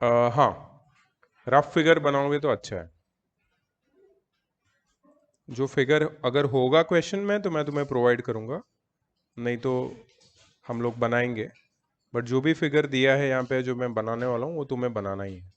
हाँ, rough figure बनाओगे तो अच्छा है। जो फिगर अगर होगा क्वेश्चन में तो मैं तुम्हें प्रोवाइड करूंगा, नहीं तो हम लोग बनाएंगे। बट जो भी फिगर दिया है यहाँ पे जो मैं बनाने वाला हूँ वो तुम्हें बनाना ही है।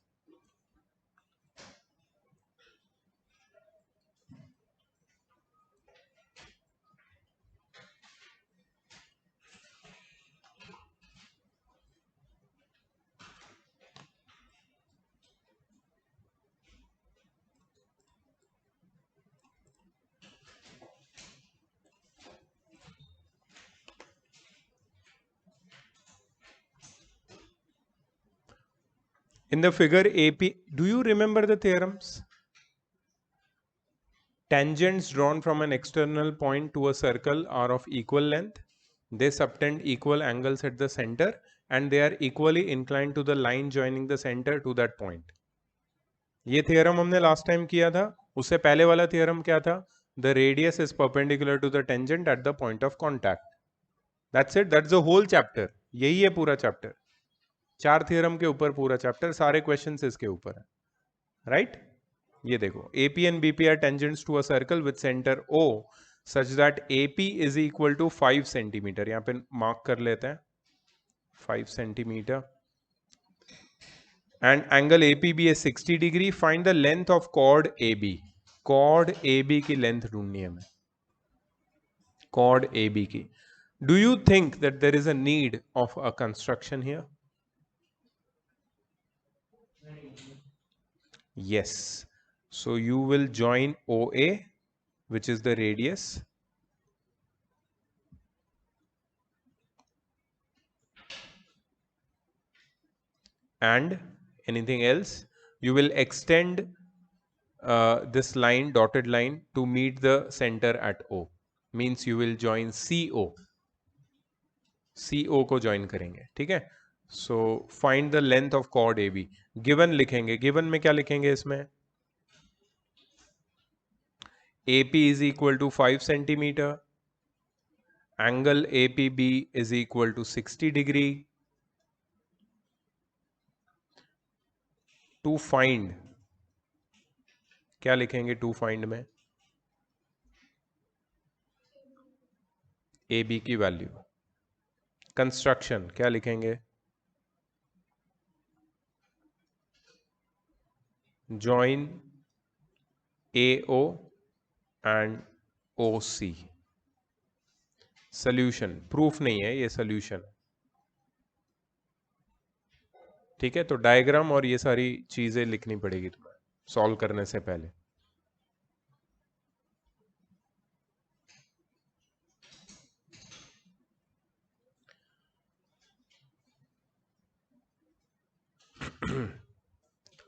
In the figure AP, do you remember the theorems? Tangents drawn from an external point to a circle are of equal length. They subtend equal angles at the center and they are equally inclined to the line joining the center to that point. ये theorem हमने last time किया था। उससे पहले वाला theorem क्या था? The radius is perpendicular to the tangent at the point of contact. That's it. That's the whole chapter. यही है पूरा chapter. 4 theorem के ऊपर पूरा chapter, सारे questions इसके ऊपर है, right? ये देखो, AP and BP are tangents to a circle with center O such that AP is equal to 5 centimetre. यहाँ पे मार्क कर लेते हैं 5 centimetre. And angle APB is 60 degree. Find the length of chord AB। Chord AB की length ढूंढनी है हमें, chord AB की। Do you think that there is a need of a construction here? Yes. So you will join OA, which is the radius, and anything else. You will extend this line, dotted line, to meet the center at O. Means you will join CO. CO को join करेंगे, ठीक है? So find the length of chord AB. Given लिखेंगे, given में क्या लिखेंगे इसमें? AP is equal to 5 centimeter. Angle APB is equal to 60 degree. To find, क्या लिखेंगे to find में? AB की वैल्यू। कंस्ट्रक्शन क्या लिखेंगे? Join AO and OC। Solution, proof नहीं है ये, सोल्यूशन, ठीक है? तो डायग्राम और ये सारी चीजें लिखनी पड़ेगी तुम्हें सॉल्व करने से पहले।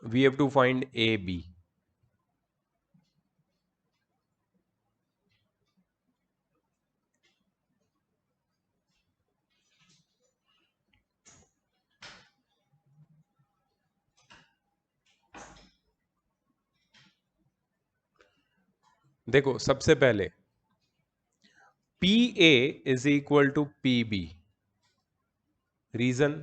We have to find AB। देखो सबसे पहले PA is equal to PB। Reason?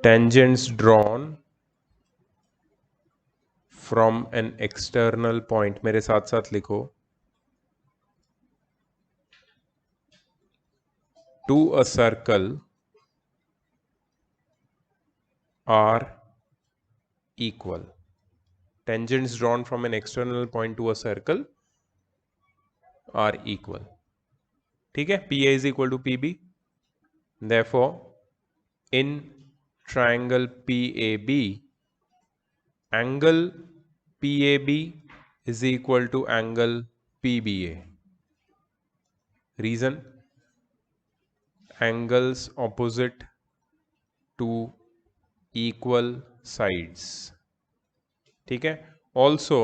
Tangents drawn from an external point, मेरे साथ साथ लिखो, to a circle are equal। Tangents drawn from an external point to a circle are equal, ठीक है? PA is equal to PB। Therefore in triangle PAB, angle PAB is equal to angle PBA। Reason? Angles opposite to equal sides, ठीक है? Also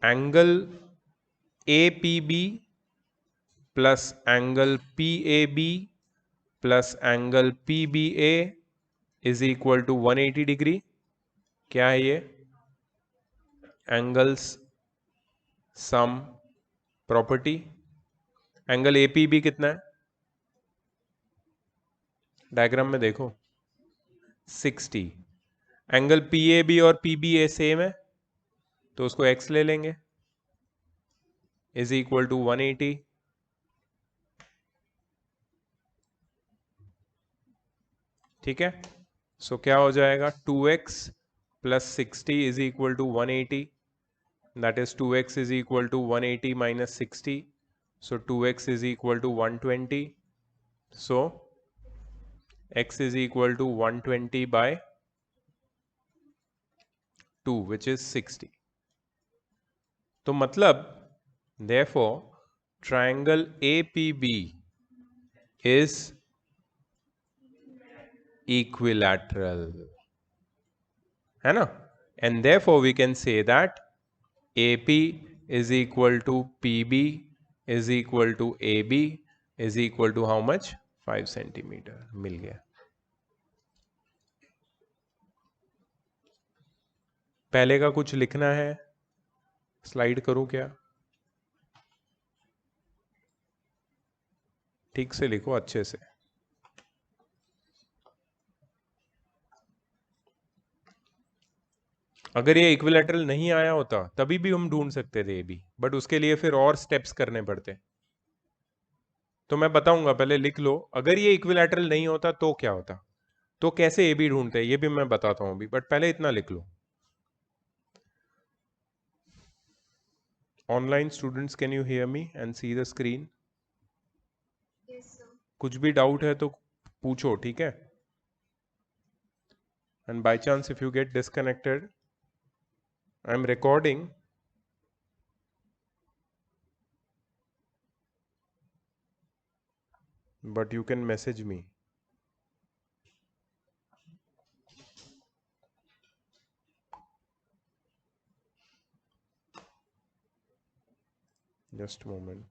angle APB plus angle PAB plus angle PBA is equal to 180 degree। क्या है ये? Angles sum property. Angle APB कितना है? Diagram में देखो 60। Angle PAB और PBA सेम है तो उसको x ले लेंगे, इज इक्वल टू 180। ठीक है, सो क्या हो जाएगा? 2x plus 60 is equal to 180, that is 2x is equal to 180 minus 60, so 2x is equal to 120, so x is equal to 120 by 2 which is 60. तो मतलब therefore triangle APB is equilateral, है ना? And therefore we can say that AP is equal to PB is equal to AB is equal to how much? 5 centimeter. मिल गया। पहले का कुछ लिखना है? स्लाइड करूं क्या? ठीक से लिखो, अच्छे से। अगर ये इक्विलैटरल नहीं आया होता तभी भी हम ढूंढ सकते थे ए बी, बट उसके लिए फिर और स्टेप्स करने पड़ते। तो मैं बताऊंगा, पहले लिख लो। अगर ये इक्विलैटरल नहीं होता तो क्या होता, तो कैसे ए बी ढूंढते हैं ये भी मैं बताता हूं अभी, बट पहले इतना लिख लो। Online students, can you hear me and see the screen? कुछ भी डाउट है तो पूछो, ठीक है? And by chance if you get disconnected, I am recording, but you can message me. Just a moment.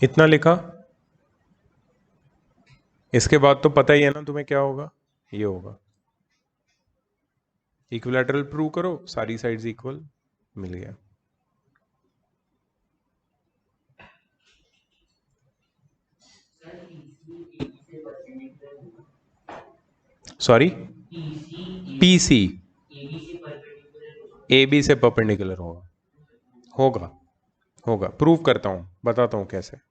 इतना लिखा, इसके बाद तो पता ही है ना तुम्हें क्या होगा, ये होगा। इक्विलैटरल प्रूव करो, सारी साइड्स इक्वल, मिल गया। सॉरी, PC AB से परपेंडिकुलर होगा, होगा होगा। प्रूव करता हूं, बताता हूं कैसे।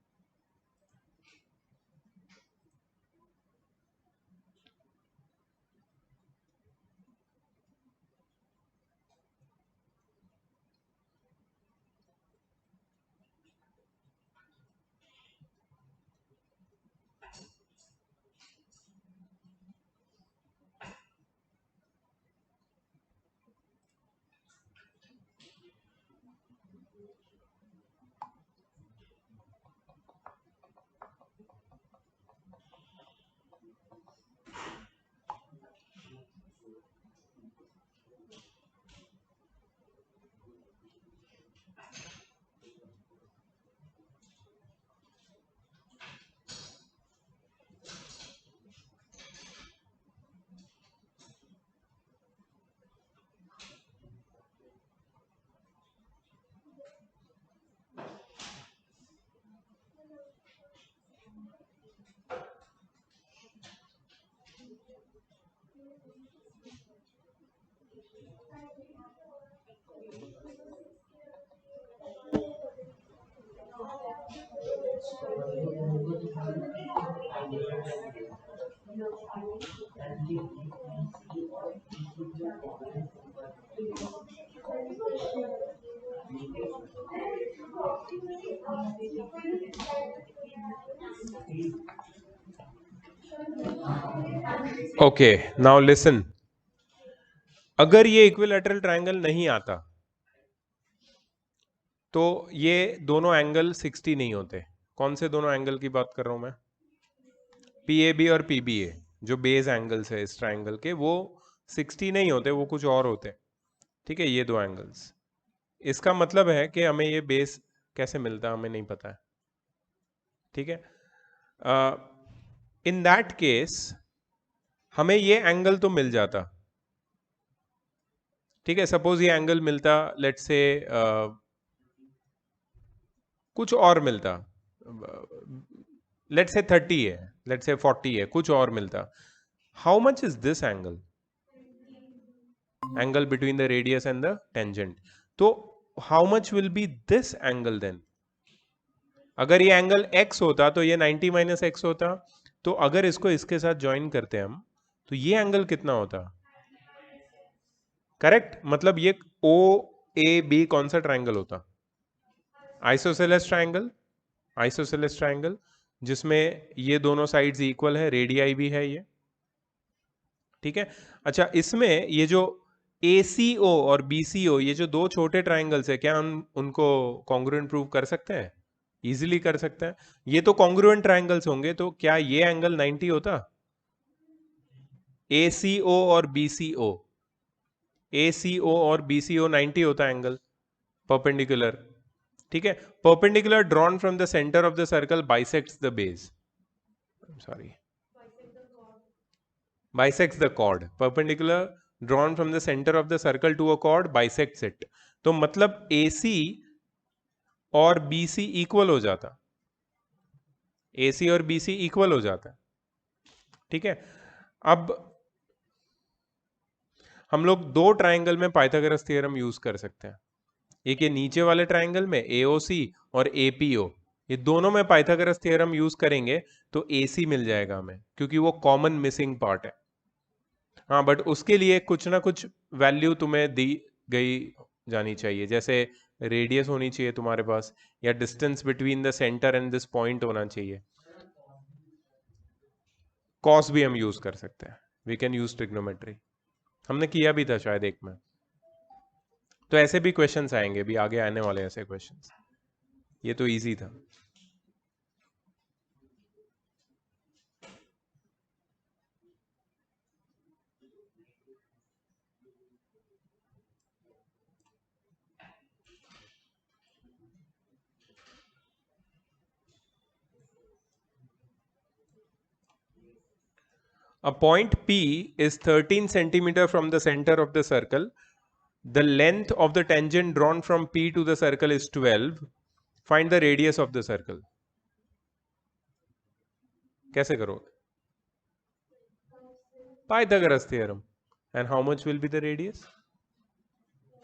ओके, नाउ लिसन, अगर ये इक्विलैटरल ट्रायंगल नहीं आता तो ये दोनों एंगल 60 नहीं होते। कौन से दोनों एंगल की बात कर रहा हूं मैं? PAB और PBA, जो बेस एंगल्स है इस ट्रायंगल के, वो 60 नहीं होते, वो कुछ और होते हैं। ठीक है, ये दो एंगल्स। इसका मतलब है कि हमें ये बेस कैसे मिलता है हमें नहीं पता है। ठीक है, इन दैट केस हमें ये एंगल तो मिल जाता। ठीक है, सपोज ये एंगल मिलता, लेट्स से कुछ और मिलता, लेट्स से 30 है, लेट्स से 40 है, कुछ और मिलता। How much is this angle? Angle between the radius and the tangent. तो how much will be this angle then? अगर ये एंगल x होता तो ये 90 माइनस एक्स होता। तो अगर इसको इसके साथ ज्वाइन करते हम तो ये एंगल कितना होता? करेक्ट, मतलब ये ओ ए बी कौन सा ट्राइंगल होता? Isosceles triangle. आइसोसेलेस ट्राइंगल जिसमें ये दोनों साइड्स इक्वल है, रेडियाई भी है ये। ठीक है, अच्छा, इसमें ये जो ACO और BCO, ये जो दो छोटे ट्राइंगल्स है, क्या उनको कॉन्ग्रुएंट प्रूव कर सकते हैं? इजीली कर सकते हैं। ये तो कॉन्ग्रुएंट ट्राइंगल्स होंगे, तो क्या ये एंगल 90 होता? ACO और BCO, ACO और BCO 90 होता एंगल परपेंडिकुलर। ठीक है, perpendicular drawn from the centre of the circle bisects the base, sorry, bisects the chord. Perpendicular drawn from the center of the circle to a chord bisects it. तो मतलब AC और BC equal हो जाता, AC और BC equal हो जाता। ठीक है, अब हम लोग दो ट्राइंगल में पाइथागोरस थ्योरम यूज कर सकते हैं। एक ये नीचे वाले ट्राइंगल में AOC और APO, ये दोनों में पाइथागोरस थ्योरम यूज करेंगे तो AC मिल जाएगा हमें, क्योंकि वो कॉमन मिसिंग पार्ट है। हाँ, बट उसके लिए कुछ ना कुछ वैल्यू तुम्हें दी गई जानी चाहिए, जैसे रेडियस होनी चाहिए तुम्हारे पास, या distance between the centre and this point होना चाहिए। कॉस भी हम यूज कर सकते हैं, वी कैन यूज ट्रिग्नोमेट्री, हमने किया भी था शायद एक में। तो ऐसे भी क्वेश्चंस आएंगे, भी आगे आने वाले ऐसे क्वेश्चंस, ये तो इजी था। A point P is 13 centimeter from the center of the circle. The length of the tangent drawn from P to the circle is 12. Find the radius of the circle. कैसे करोगे? Pythagoras theorem. And how much will be the radius?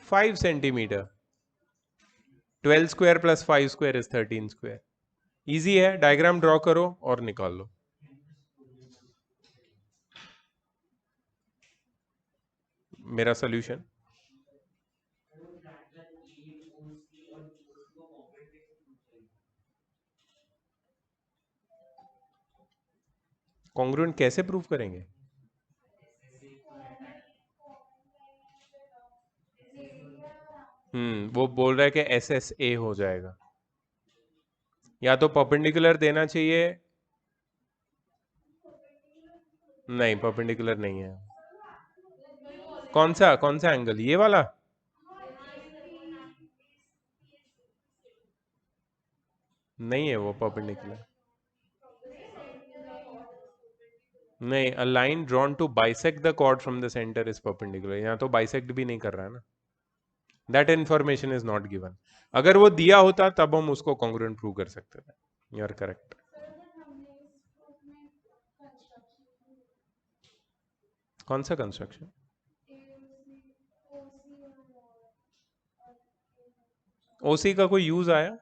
5 centimeter. 12 square plus 5 square is 13 square. Easy है, diagram draw करो और निकाल लो। मेरा solution, congruent कैसे prove करेंगे? वो बोल रहा है कि SSA हो जाएगा, या तो परपेंडिकुलर देना चाहिए। नहीं, परपेंडिकुलर नहीं है। कौन सा एंगल, ये वाला? नहीं है वो परपेंडिकुलर। नहीं, a line drawn to bisect the chord from the centre is perpendicular, यहाँ तो बाइसेक्ट भी नहीं कर रहा है ना। That information is not given. अगर वो दिया होता तब हम उसको कॉन्ग्रुएंट प्रूव कर सकते थे। You are correct. कौन सा कंस्ट्रक्शन? ओसी का कोई यूज आया?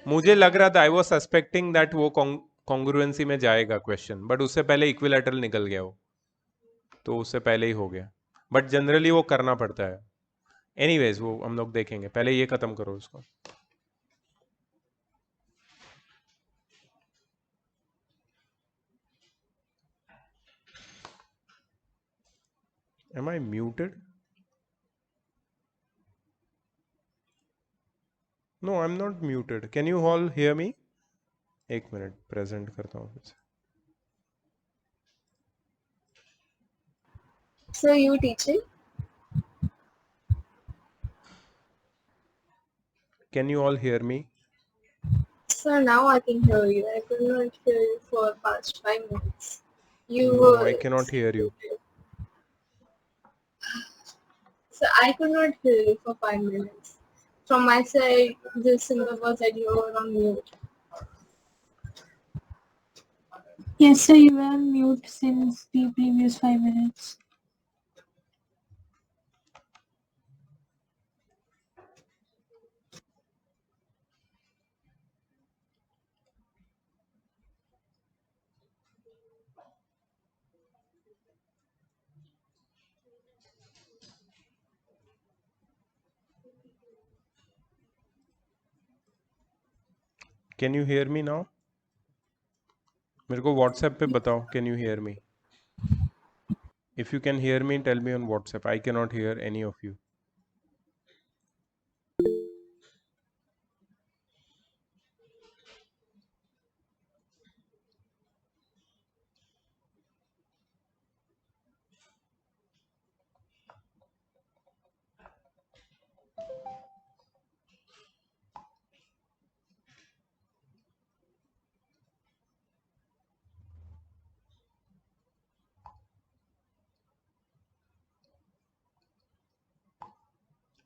मुझे लग रहा था, आई वाज सस्पेक्टिंग दैट वो कॉन्ग्रुएंसी में जाएगा क्वेश्चन, बट उससे पहले इक्विलैटरल निकल गया वो, तो उससे पहले ही हो गया। बट जनरली वो करना पड़ता है। एनीवेज वो हम लोग देखेंगे, पहले ये खत्म करो उसको। Am I muted? No, I'm not muted. Can you all hear me? एक मिनट प्रेजेंट करता हूँ फिर से. So you teaching? Can you all hear me? So now I can hear you. I could not hear you for past 5 minutes. You No, were I cannot hear you. So I could not hear you for 5 minutes. From my side, the symbol was that you were on mute. Yes, sir, you were on mute since the previous 5 minutes. Can you hear me now? मेरे को WhatsApp पे बताओ. Can you hear me? If you can hear me, tell me on WhatsApp. I cannot hear any of you.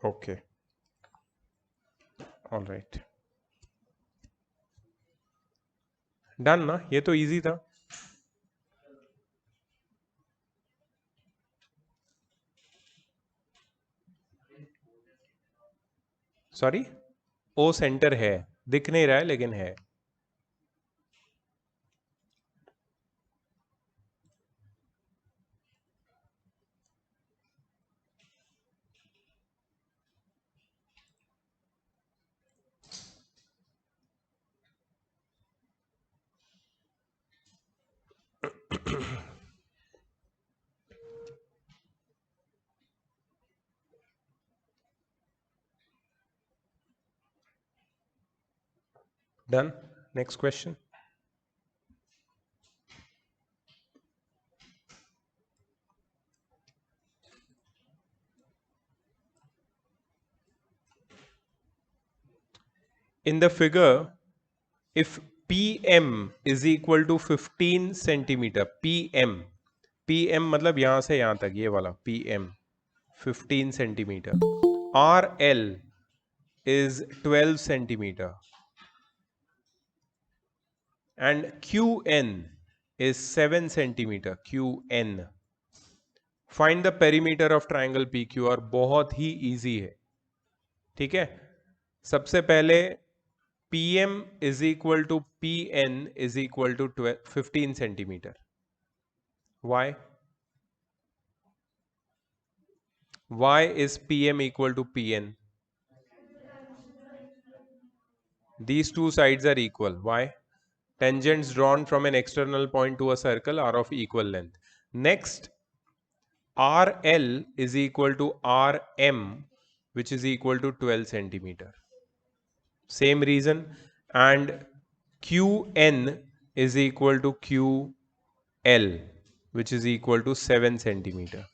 Okay. All right. Done ना? ये तो easy था. Sorry? O center है. दिख नहीं रहा है लेकिन है. Done. Next question. In the figure, if PM is equal to 15 centimeter, PM मतलब यहाँ से यहाँ तक, ये वाला PM 15 centimeter, RL is 12 centimeter, and QN is 7 centimeter, QN. Find the perimeter of triangle PQR. बहुत ही easy है. ठीक है. सबसे पहले PM is equal to PN is equal to 15 centimeter. Why? Why is PM equal to PN? These two sides are equal. Why? Tangents drawn from an external point to a circle are of equal length. Next, RL is equal to RM, which is equal to 12 centimeter. Same reason. And QN is equal to QL, which is equal to 7 centimeter.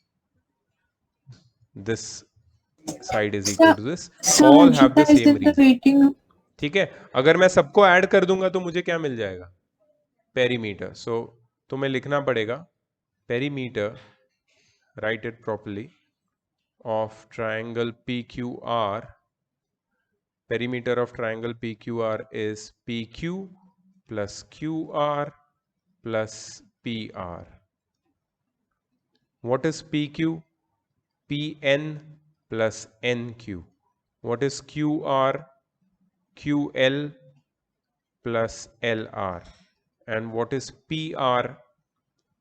This side is equal to this. All have the same reason. ठीक है. अगर मैं सबको add कर दूंगा तो मुझे क्या मिल जाएगा? पेरीमीटर. सो तुम्हें लिखना पड़ेगा perimeter, write it properly, of triangle PQR. Perimeter of triangle PQR is PQ plus QR plus PR. What is PQ? PN plus NQ. What is QR? QL plus LR. And what is PR?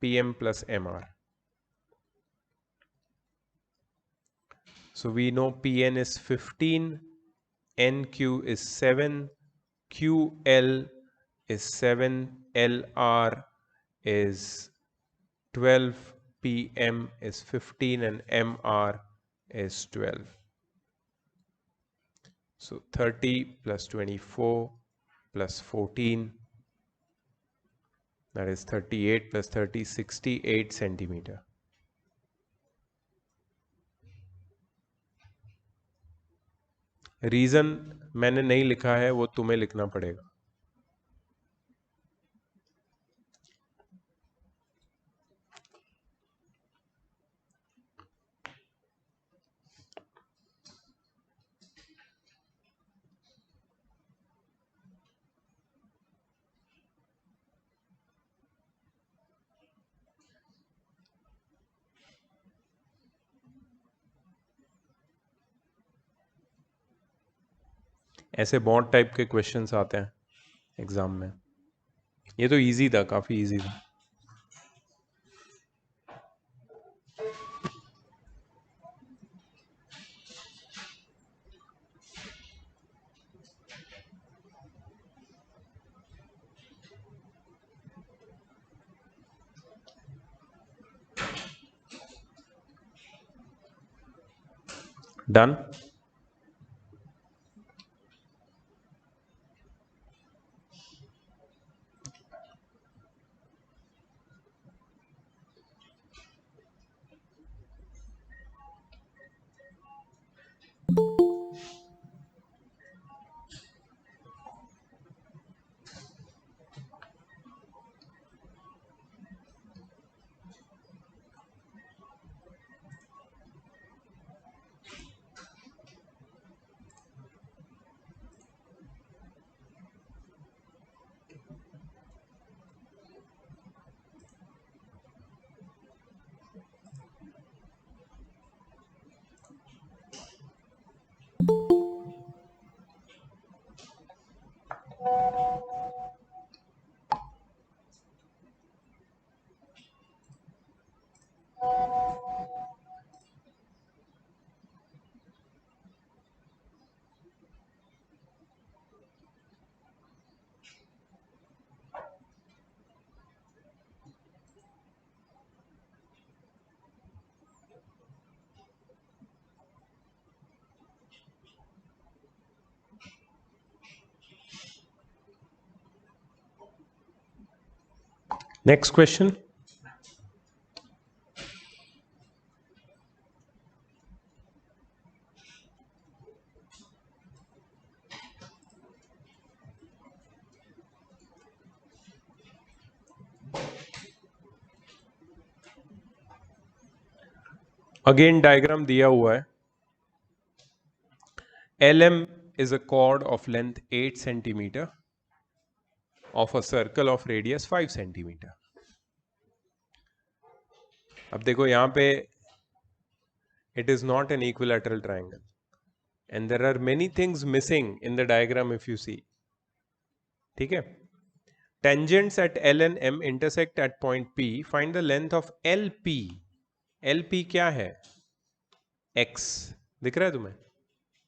PM plus MR. So we know PN is 15, NQ is 7, QL is 7, LR is 12 PM is 15 and MR is 12. So 30 plus 24 plus 14, that is 38 plus 30, 68 centimeter. Reason मैंने नहीं लिखा है, वो तुम्हें लिखना पड़ेगा. ऐसे बहुत टाइप के क्वेश्चंस आते हैं एग्जाम में. ये तो इजी था, काफी इजी था. Done. Next question. Again diagram दिया हुआ है. LM is a chord of length 8 centimeter of a circle of radius 5 centimeter. अब देखो यहाँ पे it is not an equilateral triangle and there are many things missing in the diagram if you see. ठीक है. Tangents at L and M intersect at point P. Find the length of LP. LP क्या है? X. दिख रहा है तुम्हें?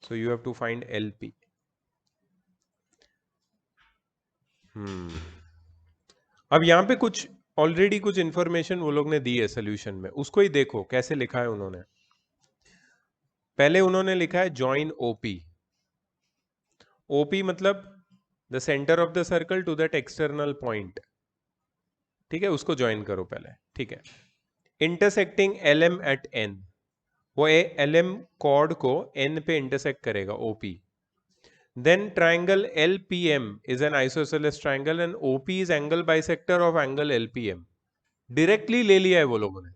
So you have to find LP. अब यहाँ पे कुछ ऑलरेडी कुछ इंफॉर्मेशन वो लोग ने दी है सोल्यूशन में, उसको ही देखो कैसे लिखा है उन्होंने. पहले उन्होंने लिखा है जॉइन OP. OP मतलब the centre of the circle to that external point. ठीक है, उसको ज्वाइन करो पहले. ठीक है. Intersecting LM at N. वो LM कॉर्ड को N पे इंटरसेक्ट करेगा OP. Then triangle LPM is an isosceles triangle and OP is angle bisector of angle LPM. Directly ले लिया है वो लोगों ने.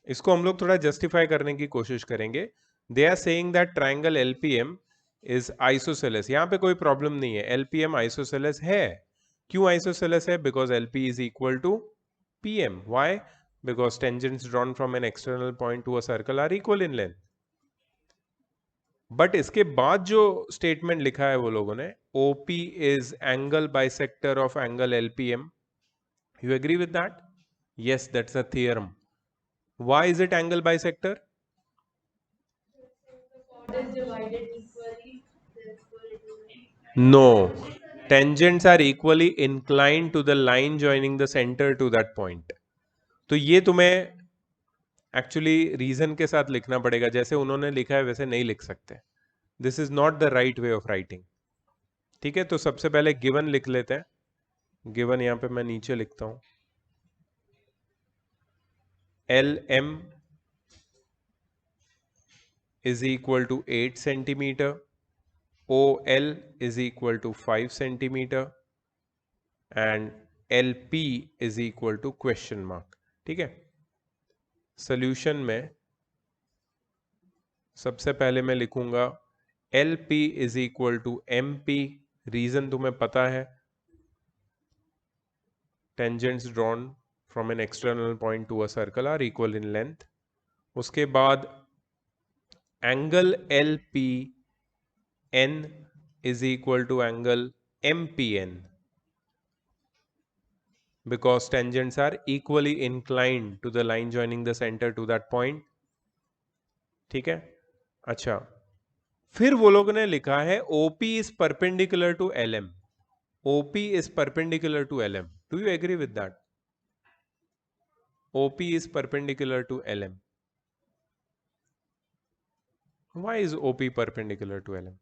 इसको हम लोग थोड़ा जस्टिफाई करने की कोशिश करेंगे. They are saying that triangle LPM is isosceles. यहाँ पे कोई प्रॉब्लम नहीं है. LPM isosceles है. क्यों isosceles है? Because LP is equal to PM. Why? Because tangents drawn from an external point to a circle are equal in length. But इसके बाद जो स्टेटमेंट लिखा है वो लोगों ने, OP is angle bisector of angle LPM. You agree with that? Yes, that's a theorem. Why is it angle bisector? No, tangents are equally inclined to the line joining the center to that point. तो ये तुम्हें actually reason के साथ लिखना पड़ेगा, जैसे उन्होंने लिखा है वैसे नहीं लिख सकते. This is not the right way of writing. ठीक है, तो सबसे पहले गिवन लिख लेते हैं. गिवन यहां पे मैं नीचे लिखता हूं. LM is equal to 8 centimeter, OL is equal to 5 centimeter and LP is equal to question mark. ठीक है, सॉल्यूशन में सबसे पहले मैं लिखूंगा LP is equal to MP. Reason तुम्हें पता है, tangents drawn from an external point to a circle are equal in length. उसके बाद angle LPN is equal to angle MPN because tangents are equally inclined to the line joining the center to that point. ठीक है, अच्छा, फिर वो लोग ने लिखा है OP is perpendicular to LM. OP is perpendicular to LM. Do you agree with that? OP is perpendicular to LM. Why is OP perpendicular to LM?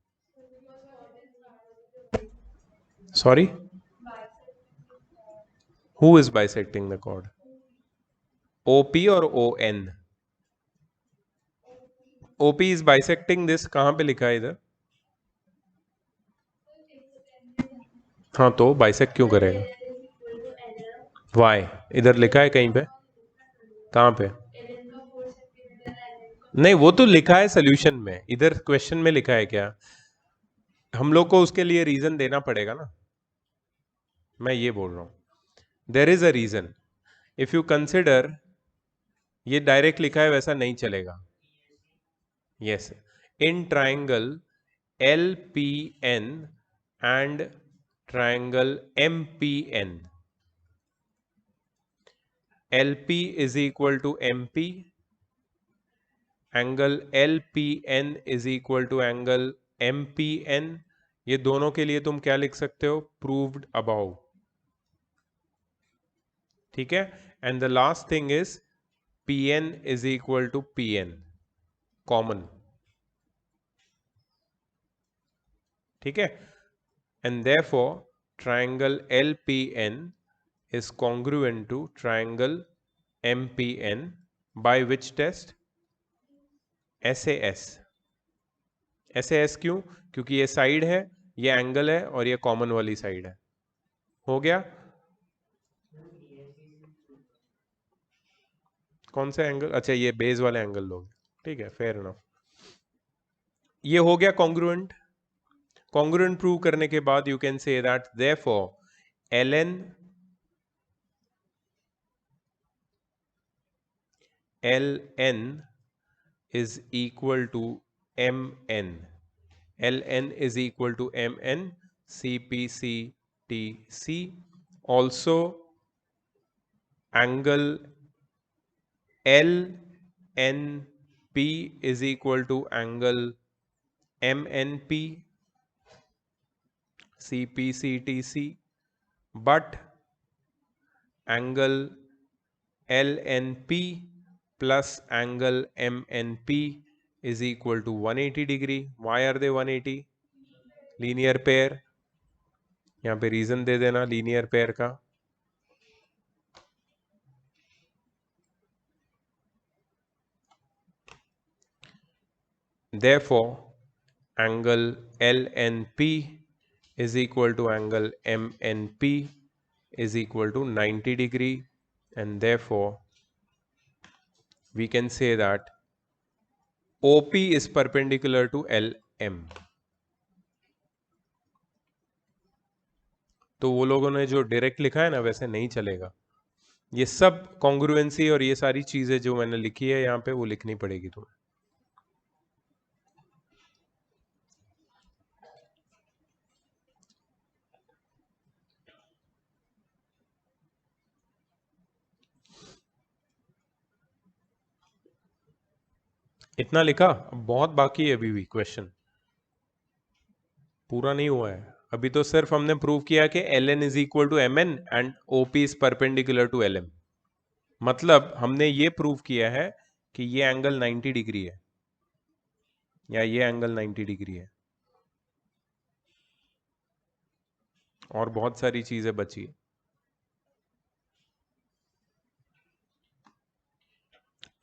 Sorry? Who is bisecting the chord? OP or ON? OP is bisecting this. कहां पे लिखा है इधर? हाँ, तो bisect क्यों करेगा? Y इधर लिखा है कहीं पे? कहां पे? नहीं, वो तो लिखा है सोल्यूशन में. इधर क्वेश्चन में लिखा है क्या? हम लोग को उसके लिए रीजन देना पड़ेगा ना. मैं ये बोल रहा हूं, there is a reason. If you consider, ये डायरेक्ट लिखा है वैसा नहीं चलेगा. Yes, in triangle LPN and triangle MPN, LP is equal to MP, angle LPN is equal to angle MPN. ये दोनों के लिए तुम क्या लिख सकते हो? Proved above. ठीक है, and the last thing is PN is equal to PN, common. ठीक है, and therefore triangle LPN is congruent to triangle MPN by which test? SAS. SAS क्यों? क्योंकि ये साइड है, ये एंगल है और ये कॉमन वाली साइड है. हो गया? कौन सा एंगल? अच्छा, ये बेस वाले एंगल लोग. ठीक है, फेयर इनफ. ये हो गया कॉन्ग्रुएंट. कॉन्ग्रुएंट प्रूव करने के बाद you can say that therefore LN is equal to MN. LN is equal to MN CPCTC. Also angle LNP is equal to angle MNP CPCTC, but angle LNP plus angle MNP is equal to 180 degree. Why are they 180? Linear pair. यहाँ पे reason दे देना linear pair का. Therefore angle LNP is equal to angle MNP is equal to 90 degree, and therefore we can say that OP is perpendicular to LM. तो वो लोगों ने जो direct लिखा है ना वैसे नहीं चलेगा. ये सब कॉन्ग्रुएंसी और ये सारी चीजें जो मैंने लिखी है यहाँ पे वो लिखनी पड़ेगी तुम्हें. इतना लिखा, बहुत बाकी है अभी भी. क्वेश्चन पूरा नहीं हुआ है अभी. तो सिर्फ हमने प्रूव किया कि LN is equal to MN and OP is perpendicular to LM. मतलब हमने ये प्रूव किया है कि ये एंगल 90 डिग्री है या ये एंगल 90 डिग्री है, और बहुत सारी चीजें बची है।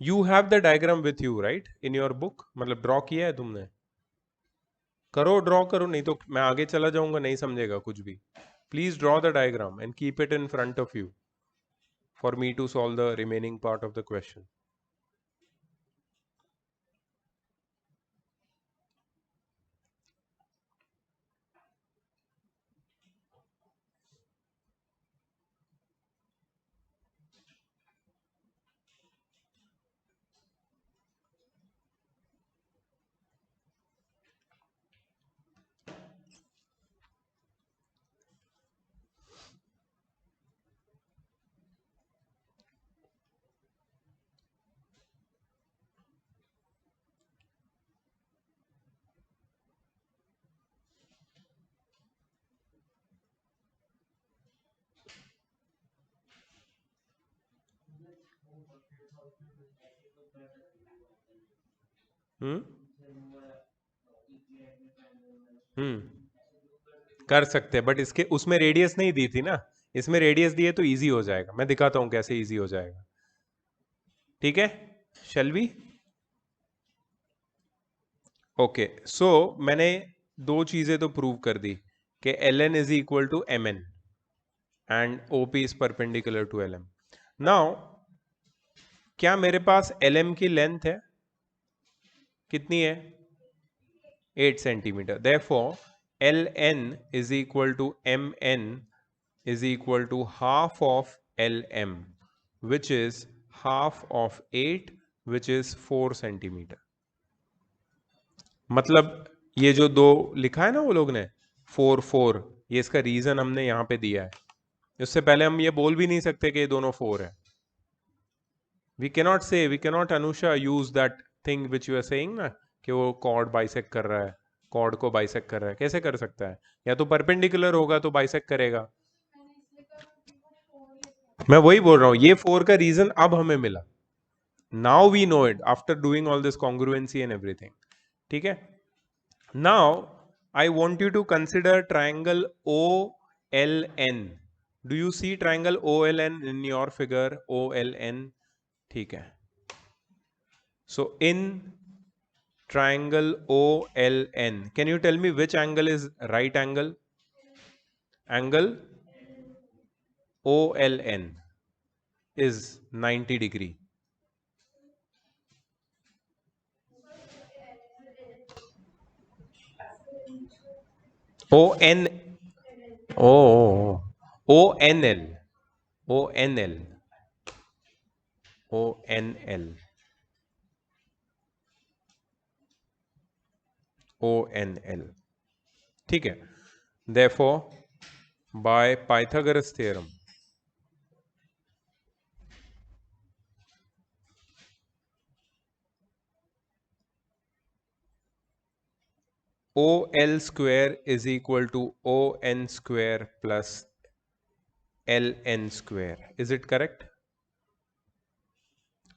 You have the diagram with you right in your book, मतलब ड्रॉ किया है तुमने? करो, ड्रॉ करो, नहीं तो मैं आगे चला जाऊंगा, नहीं समझेगा कुछ भी। Please draw the diagram and keep it in front of you for me to solve the remaining part of the question. हम्म कर सकते हैं, बट इसके उसमें रेडियस नहीं दी थी ना, इसमें रेडियस दी है तो इजी हो जाएगा। मैं दिखाता हूं कैसे इजी हो जाएगा, ठीक है? Shall we? ओके, सो मैंने दो चीजें तो प्रूव कर दी कि L N is equal to M N and O P is perpendicular to L M. Now क्या मेरे पास एल एम की लेंथ है? कितनी है? 8 centimetre. Therefore, Ln is equal to Mn is equal to half of Lm, which is half of 8, which is 4 centimetre. मतलब ये जो दो लिखा है ना वो लोग ने 4 4, ये इसका रीजन हमने यहां पे दिया है। इससे पहले हम ये बोल भी नहीं सकते कि ये दोनों 4 है। We cannot say, we cannot अनुषा use that thing which you are saying ना, कि वो कॉर्ड बाइसेक्ट कर रहा है, कॉर्ड को बाइसेक्ट कर रहा है। कैसे कर सकता है? या तो परपेंडिकुलर होगा तो बाइसेक्ट करेगा। मैं वही बोल रहा हूं, ये 4 का रीजन अब हमें मिला। Now we know it after doing all this congruency and everything, ठीक है? Now I want you to consider triangle O L N. Do you see triangle O L N in your figure? O L N, ठीक है। So in triangle OLN, can you tell me which angle is right angle? Angle OLN is 90 degree. ON, oh, ONL, ONL, ONL, ONL, ठीक है? Therefore, by Pythagoras theorem, OL square is equal to ON square plus LN square. Is it correct?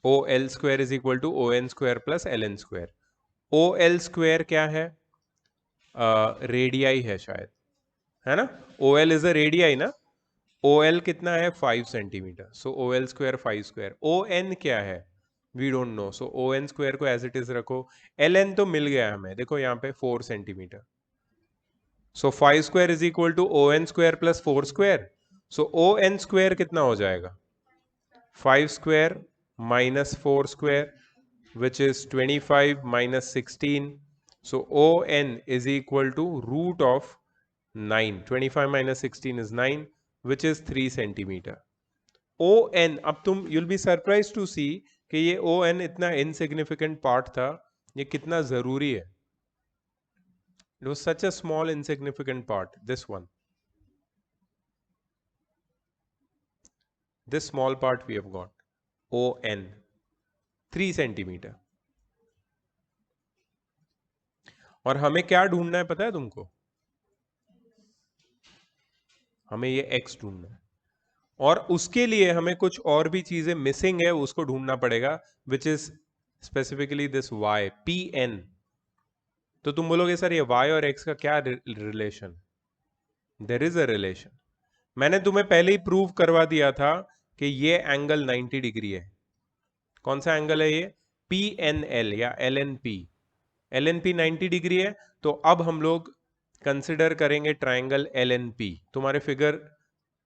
OL square is equal to ON square plus LN square. OL square क्या है? Radii है शायद, है ना? OL is a radii ना? OL कितना है? 5 centimetre. So OL square 5 square. ON क्या है? We don't know, so ON square को एज इट इज रखो। LN तो मिल गया हमें, देखो यहाँ पे 4 centimetre. So 5 square is equal to ON square plus 4 square. So ON square कितना हो जाएगा? 5 square minus 4 square, which is 25 minus 16. So ON is equal to root of 9. 25 minus 16 is 9, which is 3 centimeter. ON, अब तुम you'll be surprised to see कि ये ON इतना insignificant part था, ये कितना जरूरी है। It was such a small insignificant part, this one. This small part we have got. ON 3 centimetre. और हमें क्या ढूंढना है पता है तुमको? हमें ये x ढूंढना है। और उसके लिए हमें कुछ और भी चीजें मिसिंग है, उसको ढूंढना पड़ेगा, which is specifically this y pn। तो तुम बोलोगे सर ये y और x का क्या relation? There is a relation. मैंने तुम्हें पहले ही प्रूव करवा दिया था कि ये एंगल 90 डिग्री है। कौन सा एंगल है ये? PNL या LNP। LNP 90 डिग्री है। तो अब हम लोग कंसिडर करेंगे ट्राइंगल LNP। तुम्हारे फिगर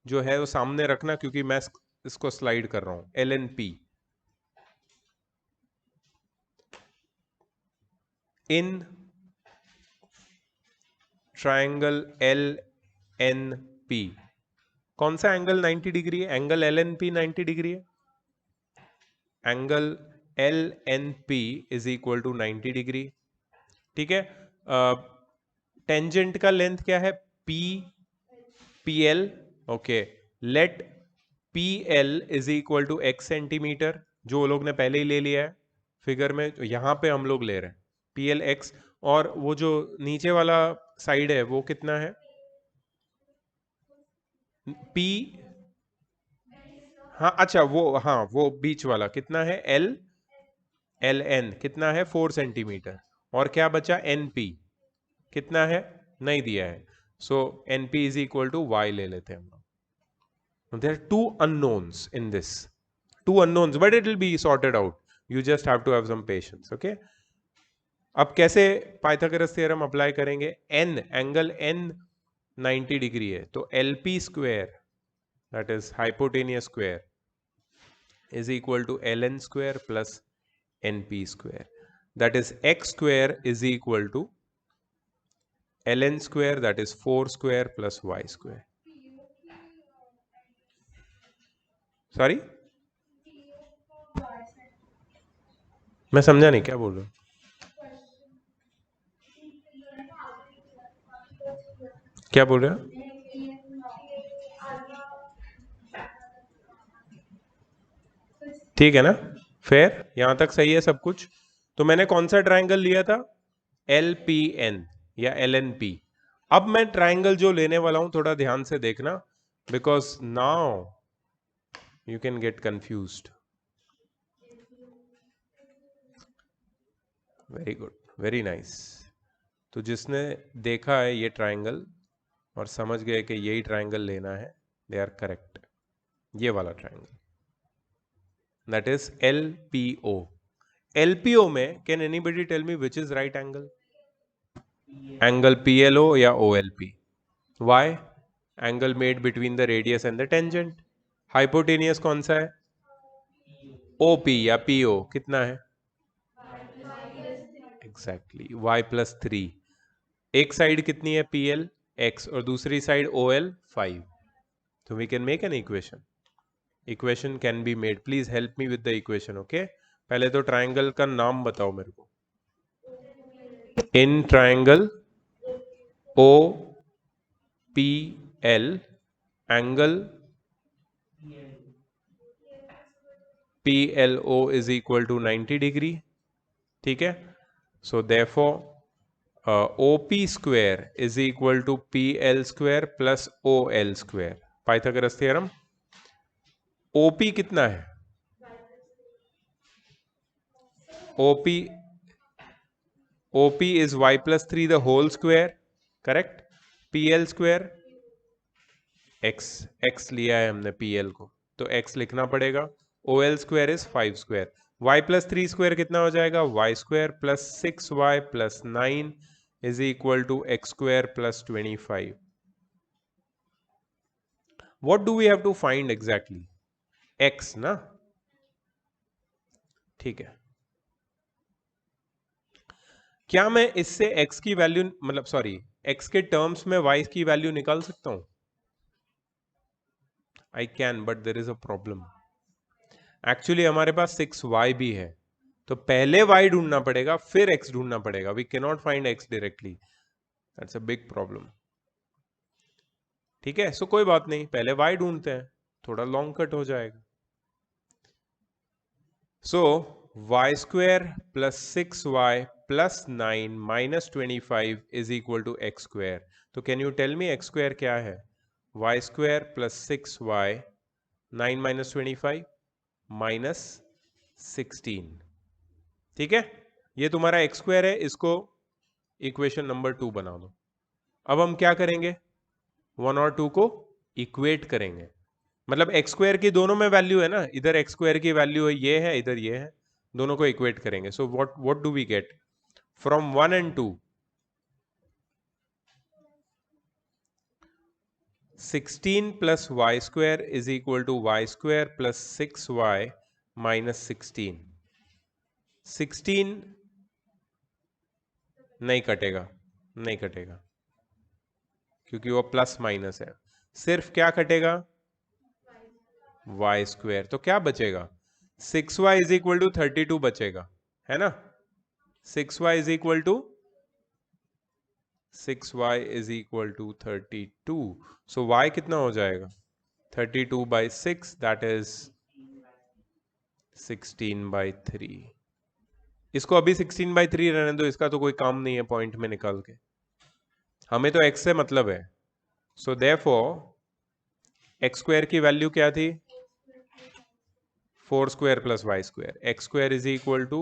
जो है वो सामने रखना, क्योंकि मैं इसको स्लाइड कर रहा हूं। LNP इन ट्राइंगल LNP कौन सा एंगल 90 डिग्री है? एंगल LNP 90 डिग्री है। Angle LNP is equal to 90 degree. ठीक है। टेंजेंट का लेंथ क्या है? PL। Okay, let PL is equal to x centimetre, जो वो लोग ने पहले ही ले लिया है फिगर में। यहां पे हम लोग ले रहे हैं PL x, और वो जो नीचे वाला साइड है वो कितना है? P, हाँ अच्छा वो बीच वाला कितना है? LN कितना है? 4 सेंटीमीटर। और क्या बचा? NP कितना है? नहीं दिया है। So NP is equal to y ले लेते हैं हम लोग। There are 2 unknowns in this, 2 unknowns, but it will be sorted out. You just have to have some patience. Okay, अब कैसे पाइथागोरस थ्योरम अप्लाई करेंगे? n एंगल n 90 डिग्री है, तो LP square, that is hypotenuse square, is equal to ln square plus np square, that is x square is equal to ln square, that is 4 square plus y square. Sorry, मैं समझा नहीं क्या बोल रहा हूं। क्या बोल रहे हो? ठीक है ना, फेयर, यहां तक सही है सब कुछ। तो मैंने कौन सा ट्राइंगल लिया था? LPN या LNP। अब मैं ट्राइंगल जो लेने वाला हूं थोड़ा ध्यान से देखना, because now you can get confused. Very good, very nice. तो जिसने देखा है ये ट्राइंगल और समझ गए कि यही ट्राइंगल लेना है, दे आर करेक्ट। ये वाला triangle, that is LPO। LPO में can anybody tell me which is right angle? Angle PLO या OLP? Why? Angle made between the radius and the tangent. Hypotenuse कौन सा है? OP या PO? कितना है? Exactly y plus 3। एक side कितनी है? PL x, और दूसरी साइड OL 5। तो we can make an equation. Equation can be made. Please help me with the equation. Okay, पहले तो ट्राइंगल का नाम बताओ मेरे को। In triangle OPL angle PLO is equal to 90 degree. ठीक है, so therefore OP square is equal to PL square plus OL square. Pythagoras theorem. OP कितना है? OP is y plus 3 the whole square, correct? PL square x लिया है हमने PL को, तो x लिखना पड़ेगा। OL square is 5 square. y plus 3 square कितना हो जाएगा? y square plus 6y plus 9 is equal to x square plus 25। What do we have to find exactly? x ना? ठीक है, क्या मैं इससे x की वैल्यू, मतलब सॉरी, x के टर्म्स में y की वैल्यू निकाल सकता हूं? I can, but there is a problem. Actually हमारे पास 6y भी है, तो पहले y ढूंढना पड़ेगा फिर x ढूंढना पड़ेगा। We can not find x directly, that's a big problem. ठीक है, सो कोई बात नहीं, पहले y ढूंढते हैं, थोड़ा लॉन्ग कट हो जाएगा। So y square plus 6y plus 9 minus 25 is equal to x square. तो can you tell me x square क्या है? y square plus 6y 9 minus 25 minus 16। ठीक है, ये तुम्हारा एक्स स्क्वायर है, इसको इक्वेशन नंबर 2 बना दो। अब हम क्या करेंगे, 1 और 2 को इक्वेट करेंगे, मतलब एक्स स्क्वायर की दोनों में वैल्यू है ना, इधर एक्स स्क्वायर की वैल्यू है, ये है, इधर ये है, दोनों को इक्वेट करेंगे। So what do we get from 1 and 2? 16 plus y square is equal to y square plus 6y minus 16। 16 नहीं कटेगा, नहीं कटेगा, क्योंकि वो प्लस माइनस है। सिर्फ क्या कटेगा, y स्क्वायर। तो क्या बचेगा, 6y इज इक्वल टू 32 बचेगा, है ना। 6y is equal to 6y is equal to 32। So y कितना हो जाएगा, 32/6, दैट इज 16/3। इसको अभी 16/3 रहने दो, इसका तो कोई काम नहीं है पॉइंट में निकाल के, हमें तो x से मतलब है। सो देयरफॉर एक्स स्क्वायर की वैल्यू क्या थी, 4 square plus y square. X square is equal to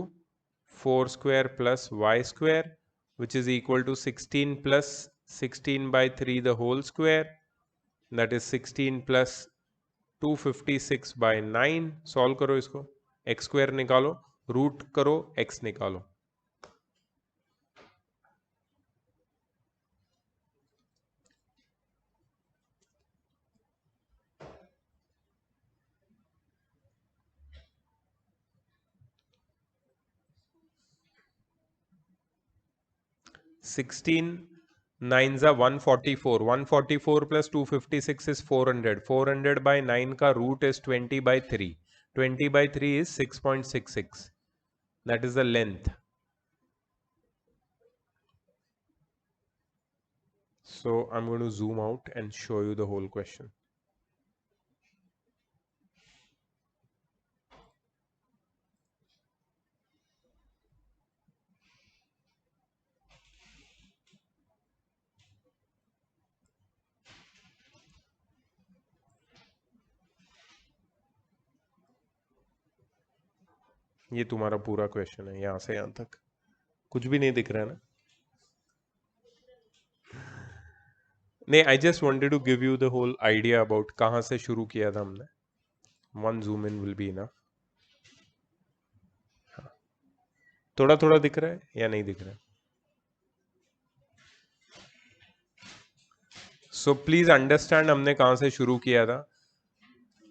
4 square plus y square which is equal to 16 प्लस 16/3 the whole square, that is 16 प्लस 256/9। सॉल्व करो इसको, एक्स स्क्वायर निकालो, रूट करो, x निकालो। सिक्सटीन 9 जा 144, 144 प्लस 256 इज 400, 400/9 का root is 20/3, 20/3 is 6.66, that is the length. So I'm going to zoom out and show you the whole question. ये तुम्हारा पूरा क्वेश्चन है, यहां से यहां तक कुछ भी नहीं दिख रहा है ना। नहीं, I just wanted to give you the whole idea about कहां से शुरू किया था हमने। One zoom in will be enough. थोड़ा थोड़ा दिख रहा है या नहीं दिख रहा है? सो प्लीज अंडरस्टैंड हमने कहां से शुरू किया था।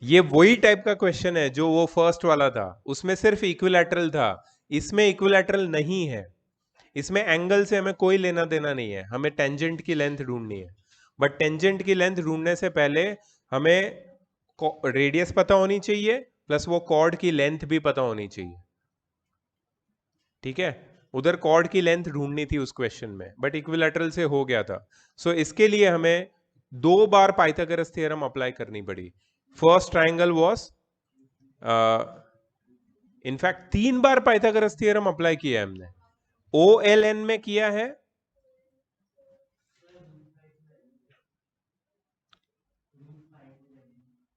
ये वही टाइप का क्वेश्चन है जो वो फर्स्ट वाला था, उसमें सिर्फ इक्विलैटरल था, इसमें इक्विलैटरल नहीं है। इसमें एंगल से हमें कोई लेना देना नहीं है, हमें टेंजेंट की लेंथ ढूंढनी है। बट टेंजेंट की लेंथ ढूंढने से पहले हमें रेडियस पता होनी चाहिए, प्लस वो कॉर्ड की लेंथ भी पता होनी चाहिए। ठीक है, उधर कॉर्ड की लेंथ ढूंढनी थी उस क्वेश्चन में, बट इक्विलैटरल से हो गया था। सो इसके लिए हमें 2 बार पाइथागोरस थ्योरम अप्लाई करनी पड़ी। First triangle was, in fact 3 bar Pythagoras theorem apply किया है हमने। OLN में किया है,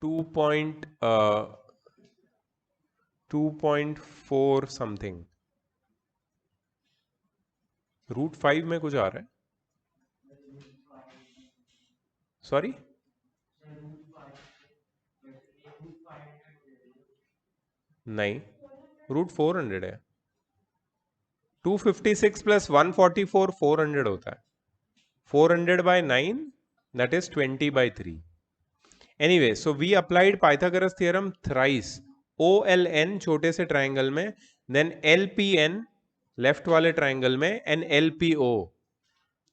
टू पॉइंट 2.4 समथिंग, √5 में कुछ आ रहा है, सॉरी नहीं, √400 है। 256 प्लस 144 400 होता है, 400/9 that is 20/3। Anyway, so we applied Pythagoras theorem thrice, OLN छोटे से ट्राइंगल में, then LPN लेफ्ट वाले ट्राइंगल में, and LPO।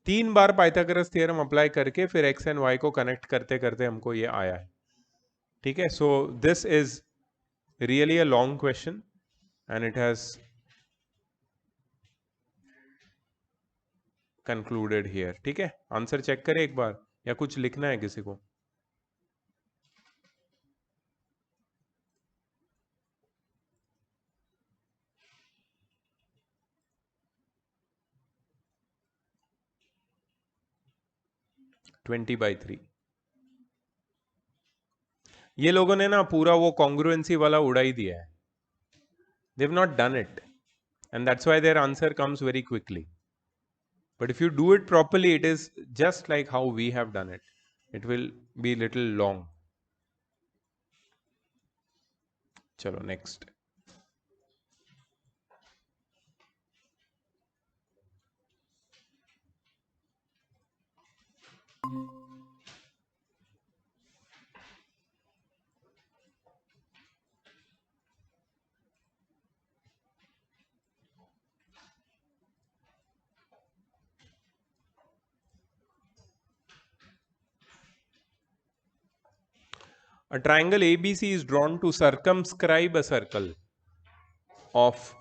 3 bar Pythagoras theorem apply करके फिर x एंड y को कनेक्ट करते करते हमको ये आया है। ठीक है, so this is really a long question and it has concluded here. ठीक है, आंसर चेक करें एक बार, या कुछ लिखना है किसी को? (20/3) ये लोगों ने ना पूरा वो कॉन्ग्रुएंसी वाला उड़ा ही दिया है. They've not done it, and that's why their answer comes very quickly. But if you do it properly, it is just like how we have done it. It will be little long. Chalo, next. A triangle ABC is drawn to circumscribe a circle of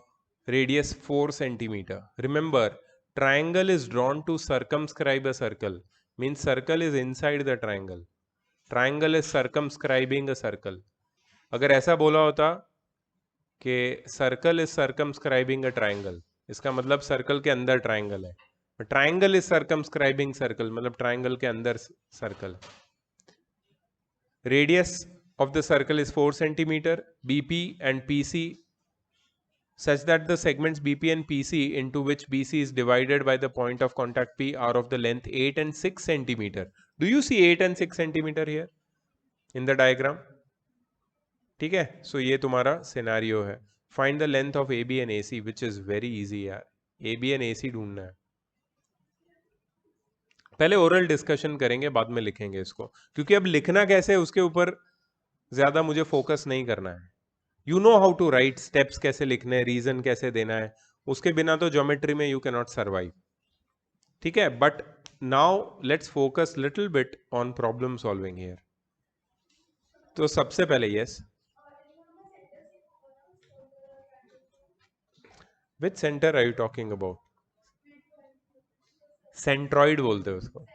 radius 4 centimeter. Remember, triangle is drawn to circumscribe a circle. Means circle is inside the triangle. Triangle is circumscribing a circle. अगर ऐसा बोला होता कि circle is circumscribing a triangle, इसका मतलब circle के अंदर triangle है. ट्राइंगल इज सर्कमस्क्राइबिंग सर्कल, मतलब ट्राइंगल के अंदर circle. Radius of the circle is 4 centimeter. BP and PC such that the segments BP and PC into which BC is divided by the point of contact P are of the length 8 and 6 centimeter. Do you see 8 and 6 centimeter here in the diagram? ठीक है, सो ये तुम्हारा scenario है. Find the length of AB and AC, which is very easy यार. AB and AC ढूंढना है. पहले oral discussion करेंगे, बाद में लिखेंगे इसको, क्योंकि अब लिखना कैसे उसके ऊपर ज्यादा मुझे फोकस नहीं करना है. You know how to write, steps कैसे लिखने हैं, रीजन कैसे देना है, उसके बिना तो ज्योमेट्री में यू कैन नॉट सर्वाइव. ठीक है, but now let's focus little bit on problem solving here. तो सबसे पहले yes, which centre are you talking about? Centroid बोलते हैं उसको.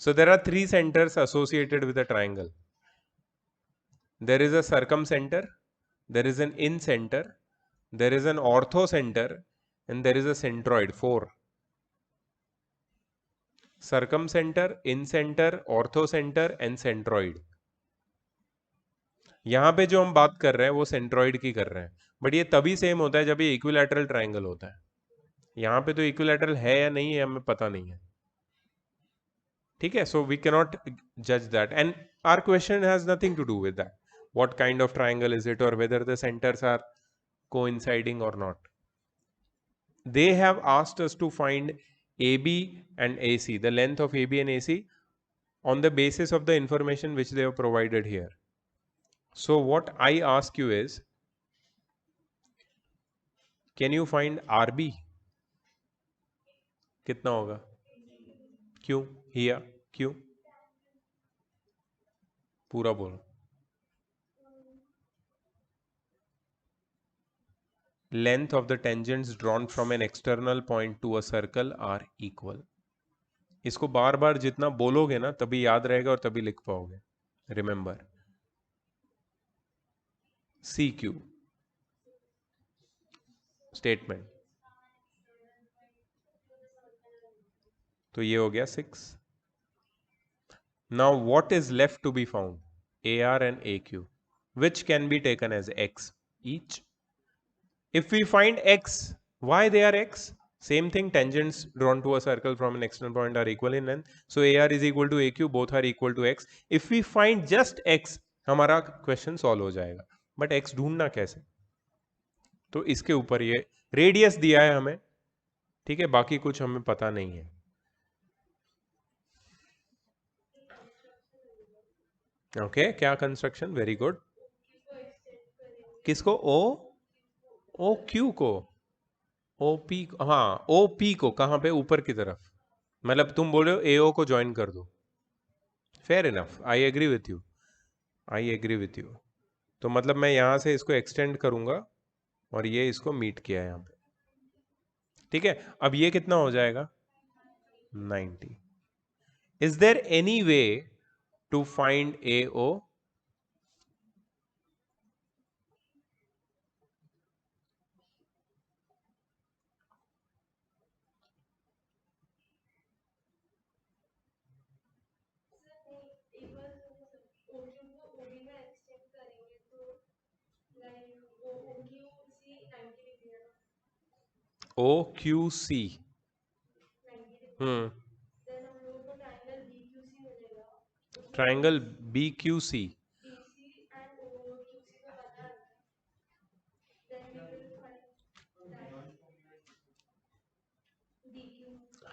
So there are three centers associated with a triangle. There is a circumcenter, there is an incenter, there is an orthocenter, and there is a centroid. 4. Circumcenter, incenter, orthocenter and centroid. यहां पे जो हम बात कर रहे हैं वो centroid की कर रहे हैं, बट ये तभी सेम होता है जब ये इक्विलैटरल ट्राइंगल होता है. यहां पे तो इक्विलैटरल है या नहीं है हमें पता नहीं है. ठीक है, सो वी कैनॉट जज that, and our question has nothing to do with that. What kind of triangle is it, or whether the centers are coinciding or not. They have asked us to find AB and AC, the length of AB and AC, on the basis of the information which they have provided here. So what I ask you is, can you find RB? कितना होगा? क्यों? here क्यों? पूरा बोलो. Length of the tangents drawn from an external point to a circle are equal. इसको बार बार जितना बोलोगे ना तभी याद रहेगा और तभी लिख पाओगे. Remember, CQ statement. तो ये हो गया 6. Now what is left to be found? AR and AQ, which can be taken as X each. If we find X, why they are X? Same thing, tangents drawn to a circle from an external point are equal in length. So AR is equal to AQ, both are equal to X. If we find just X, हमारा question solve हो जाएगा. But X ढूंढना कैसे? तो इसके ऊपर ये radius दिया है हमें, ठीक है, बाकी कुछ हमें पता नहीं है. ओके, क्या कंस्ट्रक्शन? Very good. किसको? ओ क्यू को, ओ पी, हाँ ओ पी को. कहां पे? ऊपर की तरफ. मतलब तुम बोल रहे हो एओ को ज्वाइन कर दो. Fair enough, I agree with you, I agree with you. तो मतलब मैं यहां से इसको एक्सटेंड करूंगा और ये इसको मीट किया है यहां पे. ठीक है, अब ये कितना हो जाएगा? 90. Is there any way to find AO? OQC. Triangle BQC.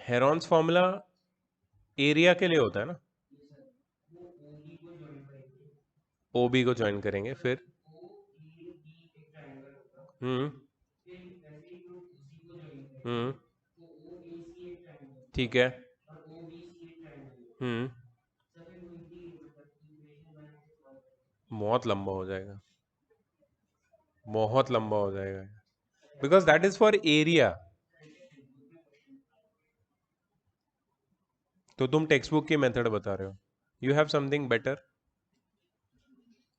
Heron's formula area के लिए होता है ना. OB को ज्वाइन करेंगे फिर. ठीक है. बहुत लंबा हो जाएगा, बहुत लंबा हो जाएगा, because that is for area. तो तुम टेक्स्ट बुक की मेथड बता रहे हो. You have something better.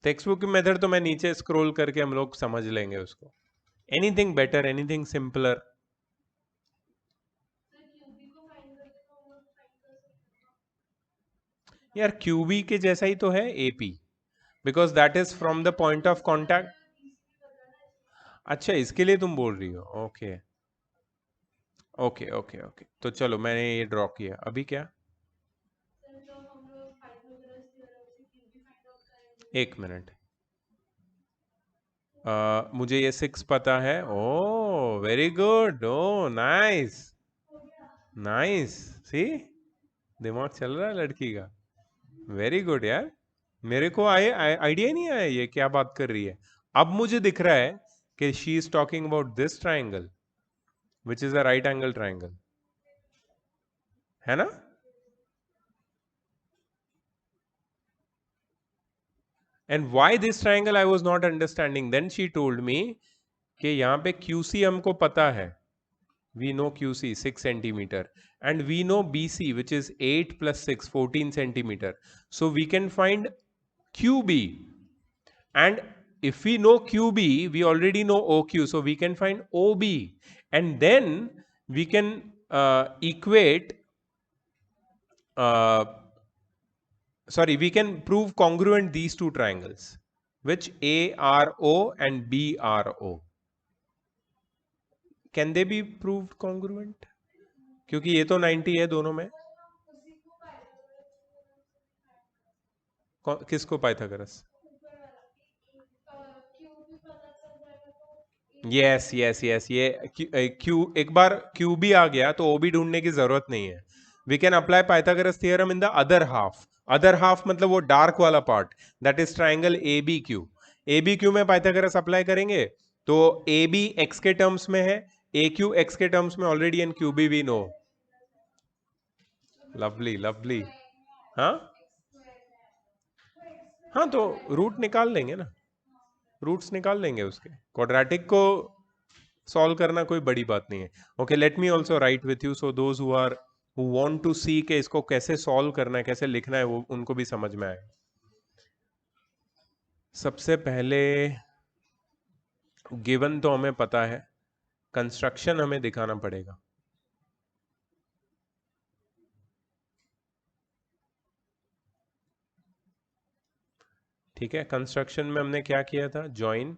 Text book की मेथड तो मैं नीचे स्क्रॉल करके हम लोग समझ लेंगे उसको. Anything better, anything simpler. यार क्यूबी के जैसा ही तो है AP, because that is from the point of contact. अच्छा, इसके लिए तुम बोल रही हो. Okay okay okay okay. तो चलो मैंने ये ड्रॉ किया. अभी क्या, एक मिनट. मुझे ये 6 पता है. ओ वेरी गुड. ओ नाइस नाइस. सी, दिमाग चल रहा है लड़की का. वेरी गुड यार. मेरे को आइडिया ही नहीं आया ये क्या बात कर रही है. अब मुझे दिख रहा है कि she is talking about this triangle which is a right angle triangle, है ना. And why this triangle I was not understanding. Then she told me कि यहाँ पे QC हमको पता है. We know QC 6 centimeter and we know BC which is 8 plus 6 14 centimeter. So we can find QB, and if we know QB we already know OQ, so we can find OB, and then we can equate sorry, we can prove congruent these two triangles which ARO and BRO. Can they be proved congruent? क्योंकि ये तो 90 है दोनों में. किसको Pythagoras? Yes yes yes. ये Q एक बार QB आ गया तो OB ढूंढने की जरूरत नहीं है. We can apply Pythagoras theorem in the other half. Other half मतलब वो डार्क वाला part, that is triangle ABQ. ABQ में पाइथागोरस अप्लाई करेंगे तो AB x के टर्म्स में है, AQ x के टर्म्स में already, and QB we know. Lovely lovely. हाँ हाँ, तो रूट निकाल लेंगे ना. रूट्स निकाल लेंगे उसके. क्वाड्रेटिक को सॉल्व करना कोई बड़ी बात नहीं है. Okay, let me also write with you so those who want to see के इसको कैसे सॉल्व करना है, कैसे लिखना है, वो उनको भी समझ में आए. सबसे पहले गिवन तो हमें पता है, कंस्ट्रक्शन हमें दिखाना पड़ेगा. ठीक है, कंस्ट्रक्शन में हमने क्या किया था, जॉइन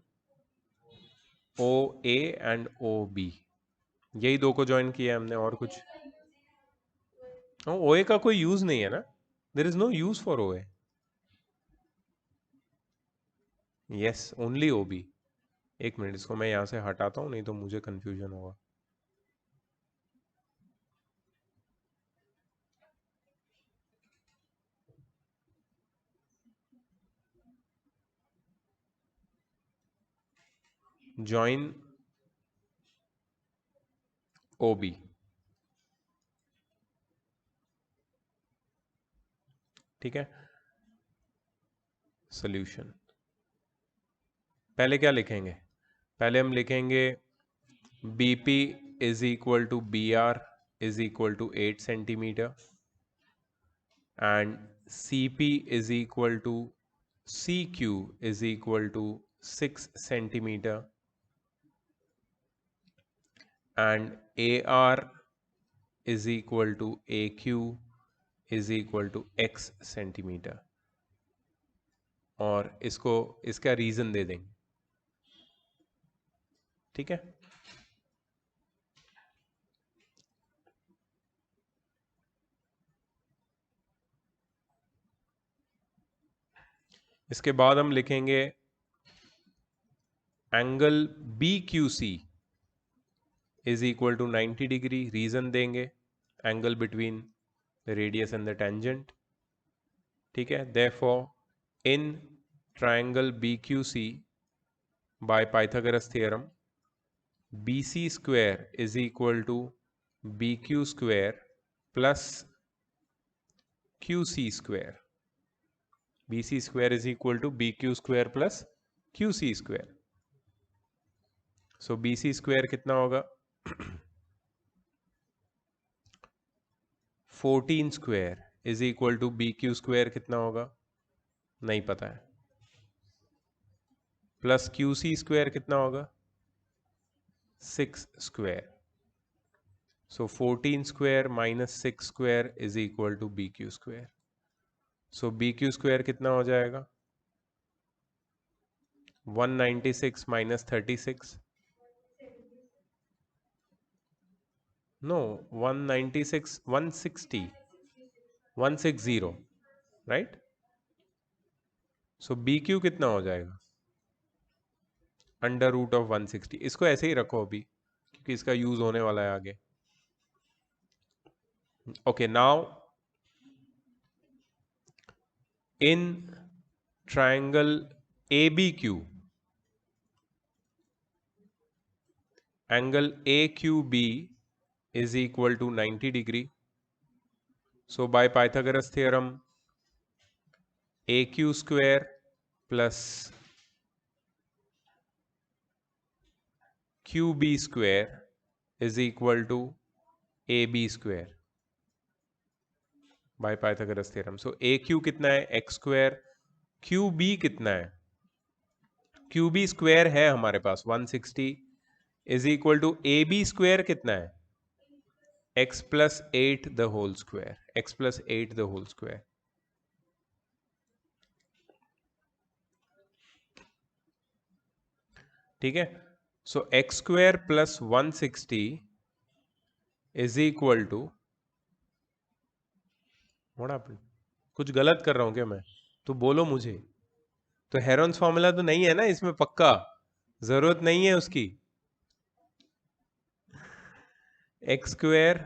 OA एंड OB, यही दो को ज्वाइन किया हमने, और कुछ. OA का कोई यूज नहीं है ना. There is no use for OA. Yes, only OB. एक मिनट, इसको मैं यहां से हटाता हूं, नहीं तो मुझे कंफ्यूजन होगा. Join OB. ठीक है, सॉल्यूशन. पहले क्या लिखेंगे, पहले हम लिखेंगे BP is equal to BR is equal to 8 centimetre and CP is equal to CQ is equal to 6 centimetre and AR is equal to AQ is equal to X centimetre. और इसको इसका reason दे देंगे. ठीक है, इसके बाद हम लिखेंगे angle B Q C is equal to 90 degree. Reason देंगे angle between the radius and the tangent. ठीक है. Therefore in triangle B Q C by Pythagoras theorem BC square is equal to BQ square plus QC square. BC square is equal to BQ square plus QC square. So BC square कितना होगा? 14 square is equal to BQ square कितना होगा? नहीं पता है. Plus QC square कितना होगा? 6 square. So 14 square minus 6 square is equal to BQ square. So BQ square कितना हो जाएगा? 196 minus 36. No, 196, 160. 160, right? So BQ कितना हो जाएगा? Under root of 160. इसको ऐसे ही रखो अभी क्योंकि इसका यूज होने वाला है आगे. Okay, now in triangle ABQ, angle AQB is equal to 90 degree. So by Pythagoras theorem, AQ square plus QB square is equal to AB square by Pythagoras theorem. So AQ कितना है? X square. QB कितना है? QB square है हमारे पास 160 is equal to AB square कितना है? X plus 8 the whole square. X plus 8 the whole square. ठीक है. So x square plus 160 is equal to what happened? कुछ गलत कर रहा हूं क्या मैं? तो बोलो मुझे. तो हेरोन्स फॉर्मूला तो नहीं है ना इसमें? पक्का जरूरत नहीं है उसकी. x square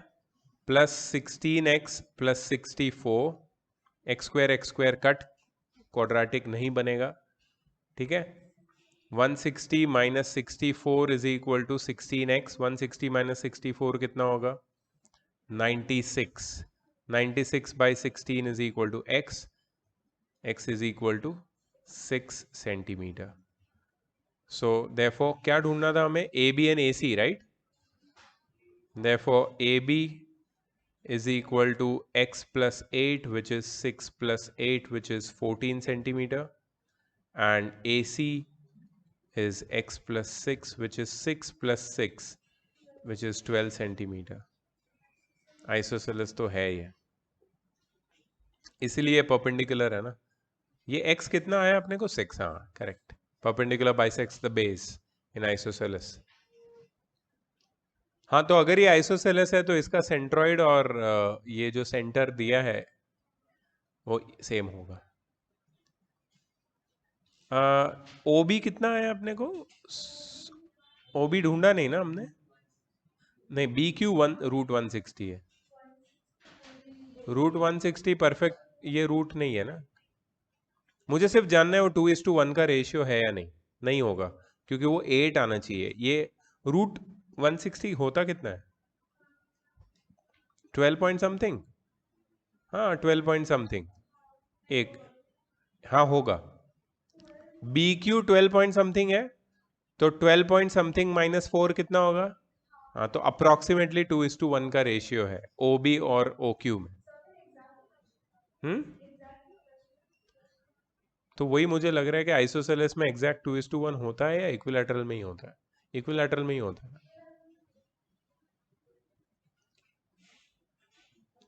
plus 16x plus 64. x square cut, quadratic नहीं बनेगा. ठीक है. 160 minus 64 is equal to 16x. 160 minus 64 कितना होगा? 96. 96 by 16 is equal to x. x is equal to 6 centimeter. So therefore क्या ढूंढना था हमें? AB and AC, right? Therefore AB is equal to x plus 8, which is 6 plus 8, which is 14 centimeter, and AC is x plus 6, which is 6 plus 6, which is 12 centimeter. Isosceles तो है ये, इसलिए perpendicular है ना. ये x कितना आया अपने को? 6. हाँ correct. Perpendicular bisects the base in isosceles. हाँ तो अगर ये आइसोसेलेस है तो इसका सेंट्रॉइड और ये जो सेंटर दिया है वो सेम होगा. OB कितना है अपने को? OB ढूंढा नहीं ना हमने? नहीं, BQ रूट 160 है. रूट 160 परफेक्ट ये रूट नहीं है ना. मुझे सिर्फ जानना है वो 2:1 का रेशियो है या नहीं. नहीं होगा क्योंकि वो 8 आना चाहिए. ये रूट 160 होता कितना है? 12 पॉइंट समथिंग. हाँ 12 पॉइंट समथिंग. एक हाँ होगा. BQ 12 पॉइंट समथिंग है तो 12 पॉइंट समथिंग माइनस 4 कितना होगा? हाँ तो अप्रोक्सीमेटली 2:1 का रेशियो है OB और OQ में. तो वही मुझे लग रहा है कि आइसोसेलेस में एग्जैक्ट 2:1 होता है या इक्विलैटरल में ही होता है? इक्विलैटरल में ही होता है.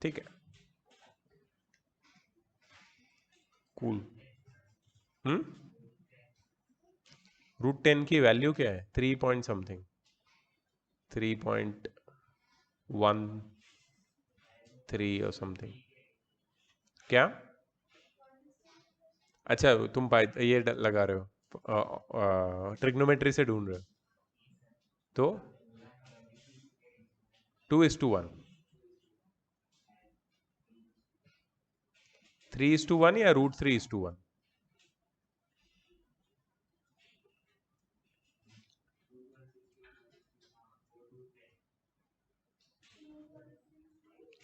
ठीक है. कूल. रूट 10 की वैल्यू क्या है? 3 पॉइंट समथिंग. 3.13 और समथिंग. क्या अच्छा तुम ये लगा रहे हो, ट्रिग्नोमेट्री से ढूंढ रहे हो, तो 2:1, 3:1 या √3:1?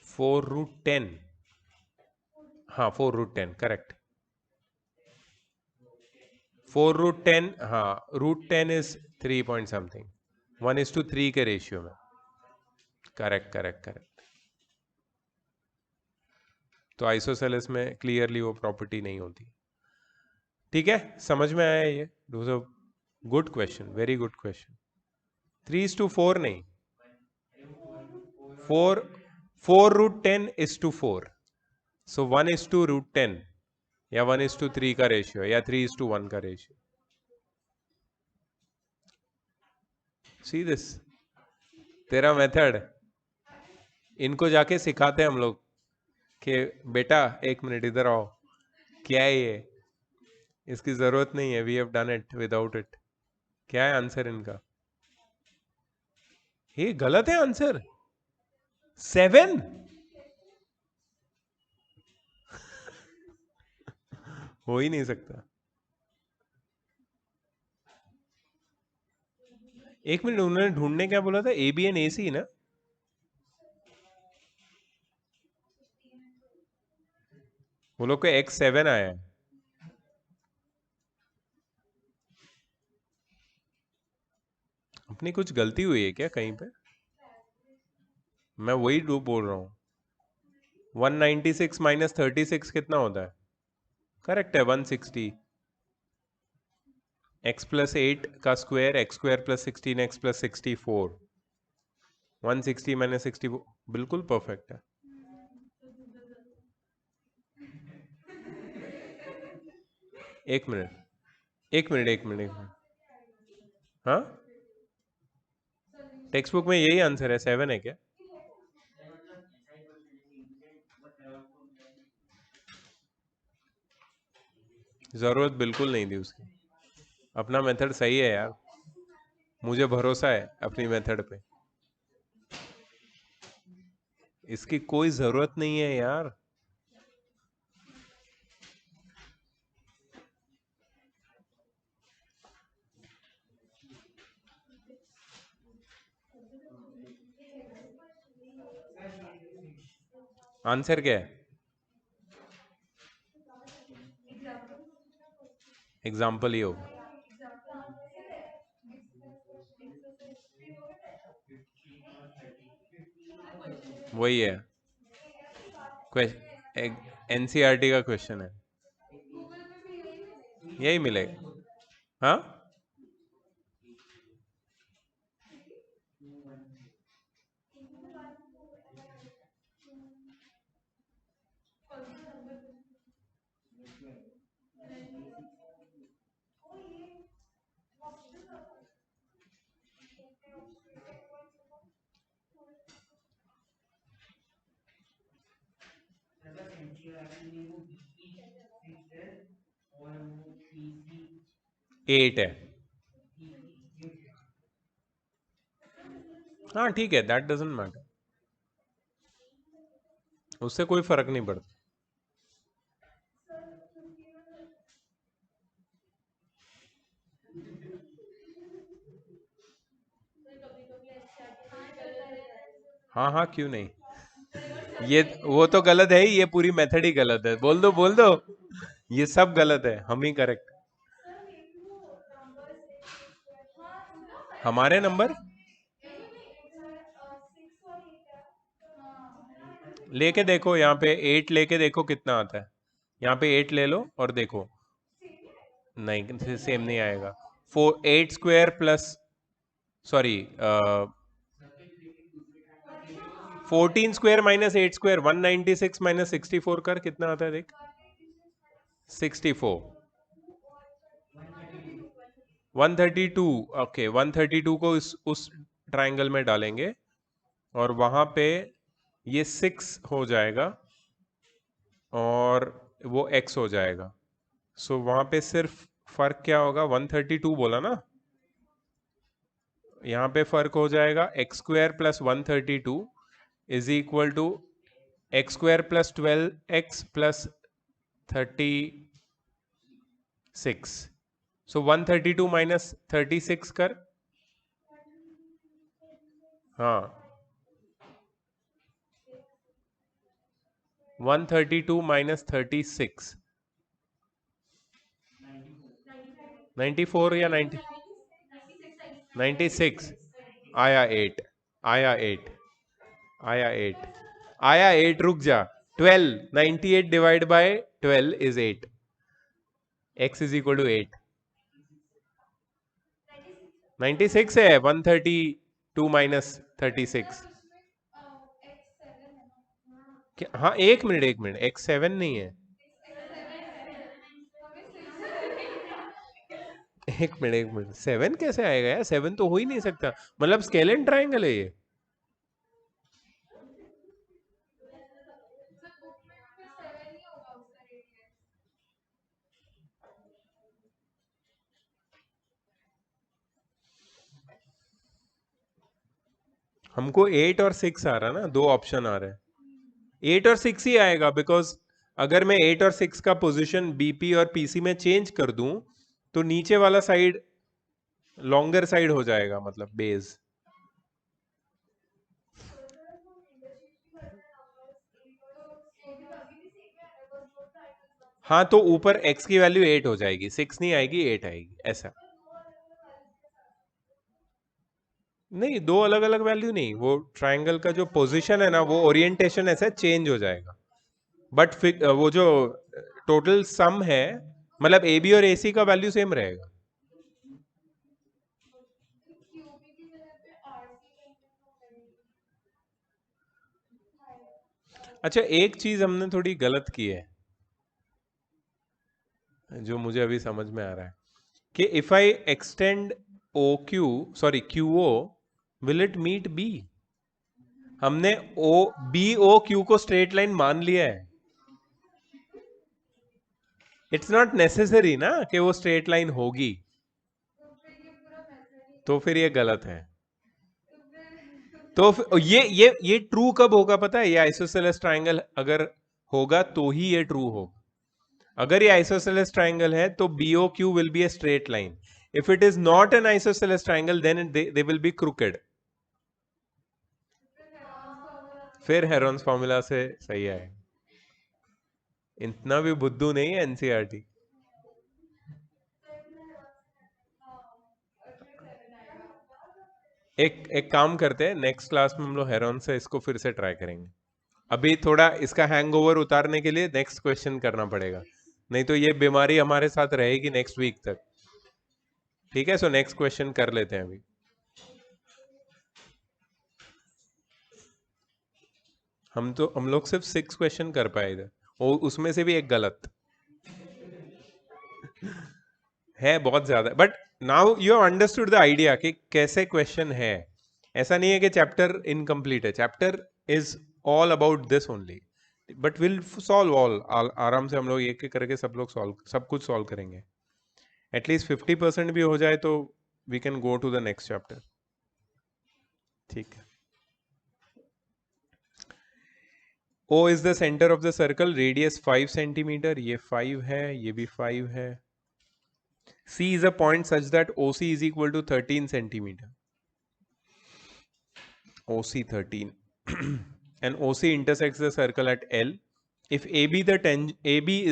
(4√10), हाँ 4√10 करेक्ट. 4√10, हाँ √10 इज 3 पॉइंट समथिंग, 1:3 के रेशियो में. Correct correct correct. तो आइसोसेलेस में क्लियरली वो प्रॉपर्टी नहीं होती. ठीक है, समझ में आया ये? Good question, very good question. 3:4 नहीं, 4√10 is to 4. So 1:√10 या 1:3 का रेशियो या 3:1 का रेशियो. सी दिस तेरा मेथड, इनको जाके सिखाते हैं हम लोग कि बेटा एक मिनट इधर आओ, क्या है ये, इसकी जरूरत नहीं है, we have done it without it. क्या है आंसर इनका? ये गलत है आंसर. 7 हो ही नहीं सकता. एक मिनट, उन्होंने ढूंढने क्या बोला था? AB एंड AC ना? वो लोग को X7 आया है. अपनी कुछ गलती हुई है क्या कहीं पे? मैं वही बोल रहा हूँ. 196 माइनस 36 कितना होता है? करेक्ट है 160. x+8 का स्क्वायर, x² + 16x + 64. 160 माइनस 64 बिल्कुल परफेक्ट है. एक मिनट एक मिनट एक मिनट एक मिनट. हाँ, टेक्स्ट बुक में यही आंसर है, 7 है क्या? जरूरत बिल्कुल नहीं थी उसकी. अपना मेथड सही है यार, मुझे भरोसा है अपनी मेथड पे. इसकी कोई जरूरत नहीं है यार. आंसर क्या है? एग्जाम्पल ही होगा. वही है, NCERT का क्वेश्चन है, यही मिलेगा. हाँ, एट है. हाँ ठीक है, दैट डजंट मैटर, उससे कोई फर्क नहीं पड़ता. हाँ हाँ क्यों नहीं, ये वो तो गलत है ही, ये पूरी मेथड ही गलत है. बोल दो बोल दो, ये सब गलत है, हम ही करेक्ट. हमारे नंबर लेके देखो, यहाँ पे 8 लेके देखो कितना आता है. यहाँ पे 8 ले लो और देखो. नहीं, सेम नहीं आएगा. 8² प्लस, सॉरी 14² माइनस 8² 196 माइनस 64 कर कितना आता है देख. 64. 132. ओके 132 को उस ट्राइंगल में डालेंगे और वहां पे ये 6 हो जाएगा और वो x हो जाएगा. सो वहां पे सिर्फ फर्क क्या होगा, 132 बोला ना, यहाँ पे फर्क हो जाएगा x square plus 132 is equal to x square plus 12x plus 36. So 132 minus 36 कर, हाँ 132 माइनस 36, 94 या 90, 96 आया 8, आया 8, आया 8, आया 8, रुक जा, 12, 98 divide by 12 is 8, x is equal to 8, 96 है, 132 माइनस 36, हाँ एक मिनट, x7 नहीं है, एक मिनट 7 कैसे आएगा यार, 7 तो हो ही नहीं सकता, मतलब स्केलेन ट्राइंगल है ये, हमको 8 और 6 आ रहा ना, दो ऑप्शन आ रहे हैं, 8 और 6 ही आएगा, बिकॉज अगर मैं 8 और 6 का पोजीशन बीपी और पीसी में चेंज कर दूं तो नीचे वाला साइड लॉन्गर साइड हो जाएगा, मतलब बेस। हाँ तो ऊपर x की वैल्यू 8 हो जाएगी, 6 नहीं आएगी, 8 आएगी, ऐसा नहीं, दो अलग अलग वैल्यू नहीं, वो ट्राइंगल का जो पोजीशन है ना, वो ओरिएंटेशन ऐसा चेंज हो जाएगा, बट वो जो टोटल सम है, मतलब ए बी और ए सी का वैल्यू सेम रहेगा। अच्छा एक चीज हमने थोड़ी गलत की है, जो मुझे अभी समझ में आ रहा है, कि if I extend O Q, sorry Q O, will it meet B? हमने ओ बी ओ क्यू को स्ट्रेट लाइन मान लिया है, इट्स नॉट नेसेसरी ना कि वो स्ट्रेट लाइन होगी, तो फिर ये गलत है। तो ये ट्रू कब होगा पता है, ये आइसोसेलेस ट्राइंगल अगर होगा तो ही ये ट्रू होगा। अगर ये आइसोसेलेस ट्राइंगल है तो BOQ will be a straight line, if it is not an isosceles triangle then they will be crooked. फिर हेरोन्स फॉर्मूला से सही है, इतना भी बुद्धू नहीं है एनसीईआरटी। एक काम करते हैं, नेक्स्ट क्लास में हम लोग हेरोन से इसको फिर से ट्राई करेंगे, अभी थोड़ा इसका हैंगओवर उतारने के लिए नेक्स्ट क्वेश्चन करना पड़ेगा, नहीं तो ये बीमारी हमारे साथ रहेगी नेक्स्ट वीक तक। ठीक है, सो नेक्स्ट क्वेश्चन कर लेते हैं अभी। हम लोग सिर्फ 6 क्वेश्चन कर पाए इधर, और उसमें से भी एक गलत है, बहुत ज्यादा, but now you have understood the idea कि कैसे क्वेश्चन है। ऐसा नहीं है कि चैप्टर इनकम्प्लीट है, chapter is all about this only, but will solve all, आराम से हम लोग एक एक करके सब लोग सब कुछ सॉल्व करेंगे, एटलीस्ट 50% भी हो जाए तो we can go to the next chapter. ठीक है, O is the center of the circle, radius 5 centimeter, ये 5 है, ये भी 5 है। C is a point such that OC is equal to 13 centimeter, OC 13 and OC intersects the circle at L. If AB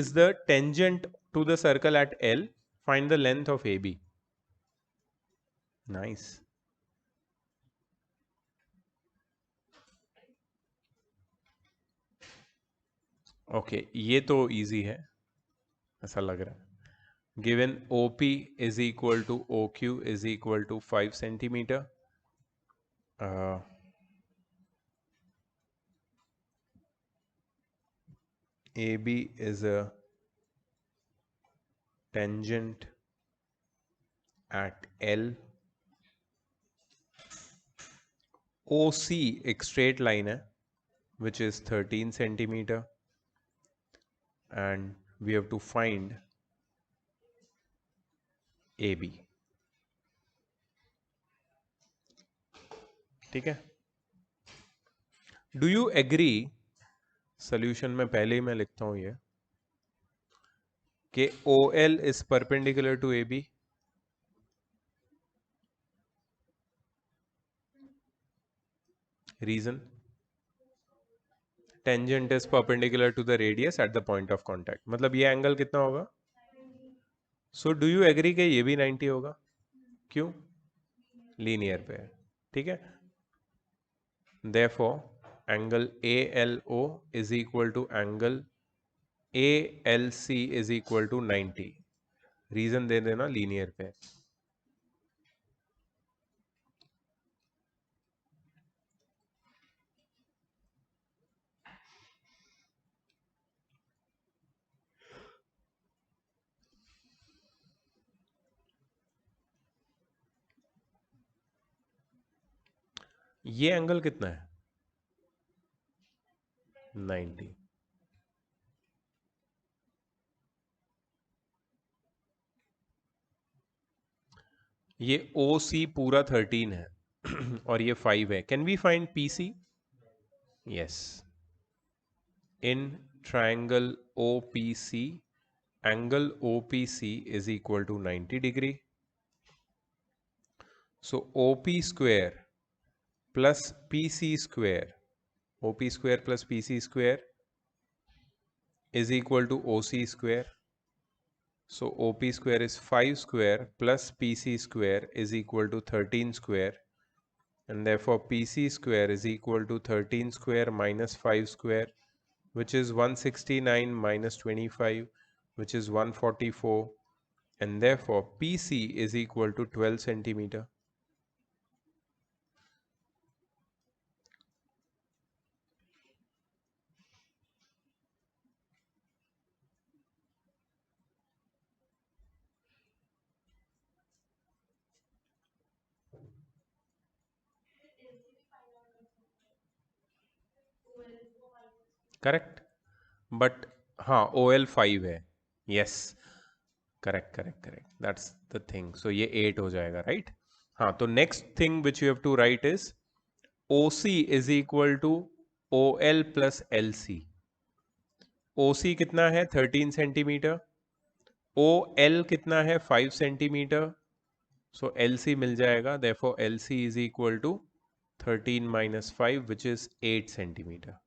is the tangent to the circle at L, find the length of AB. Nice. Okay, ये तो easy है, ऐसा लग रहा है। Given OP is equal to OQ is equal to 5 centimeter. AB is a tangent at L. OC एक straight line है, which is 13 centimeter, and we have to find A B. ठीक है, डू यू एग्री, सोल्यूशन में पहले ही मैं लिखता हूं ये कि O L is perpendicular to A B. Reason, tangent is perpendicular to the radius at the point of contact, मतलब ये एंगल कितना होगा? सो डू यू एग्री कि ये भी 90 होगा? क्यों? लीनियर पे है। ठीक है, therefore angle ALO is equal to angle ALC is equal to 90। Reason दे देना, लीनियर पे। ये एंगल कितना है? 90। ये ओ सी पूरा 13 है और ये 5 है। Can we find P C? Yes, in triangle O P C, angle O P C is equal to 90 degree. So O P square plus P C square, O P square plus P C square is equal to OC square. So OP square is 5 square plus PC square is equal to 13 square, and therefore PC square is equal to 13 square minus 5 square, which is 169 minus 25, which is 144, and therefore PC is equal to 12 centimeter. Correct, but हाँ OL 5 है। Yes, correct correct correct, that's the thing. So ये 8 हो जाएगा, right? हाँ, तो next thing which you have to write is OC is equal to OL plus LC। OC कितना है? 13 centimetre. OL कितना है? 5 सेंटीमीटर। सो LC मिल जाएगा, therefore LC is equal to 13 minus 5 which is 8 centimetre.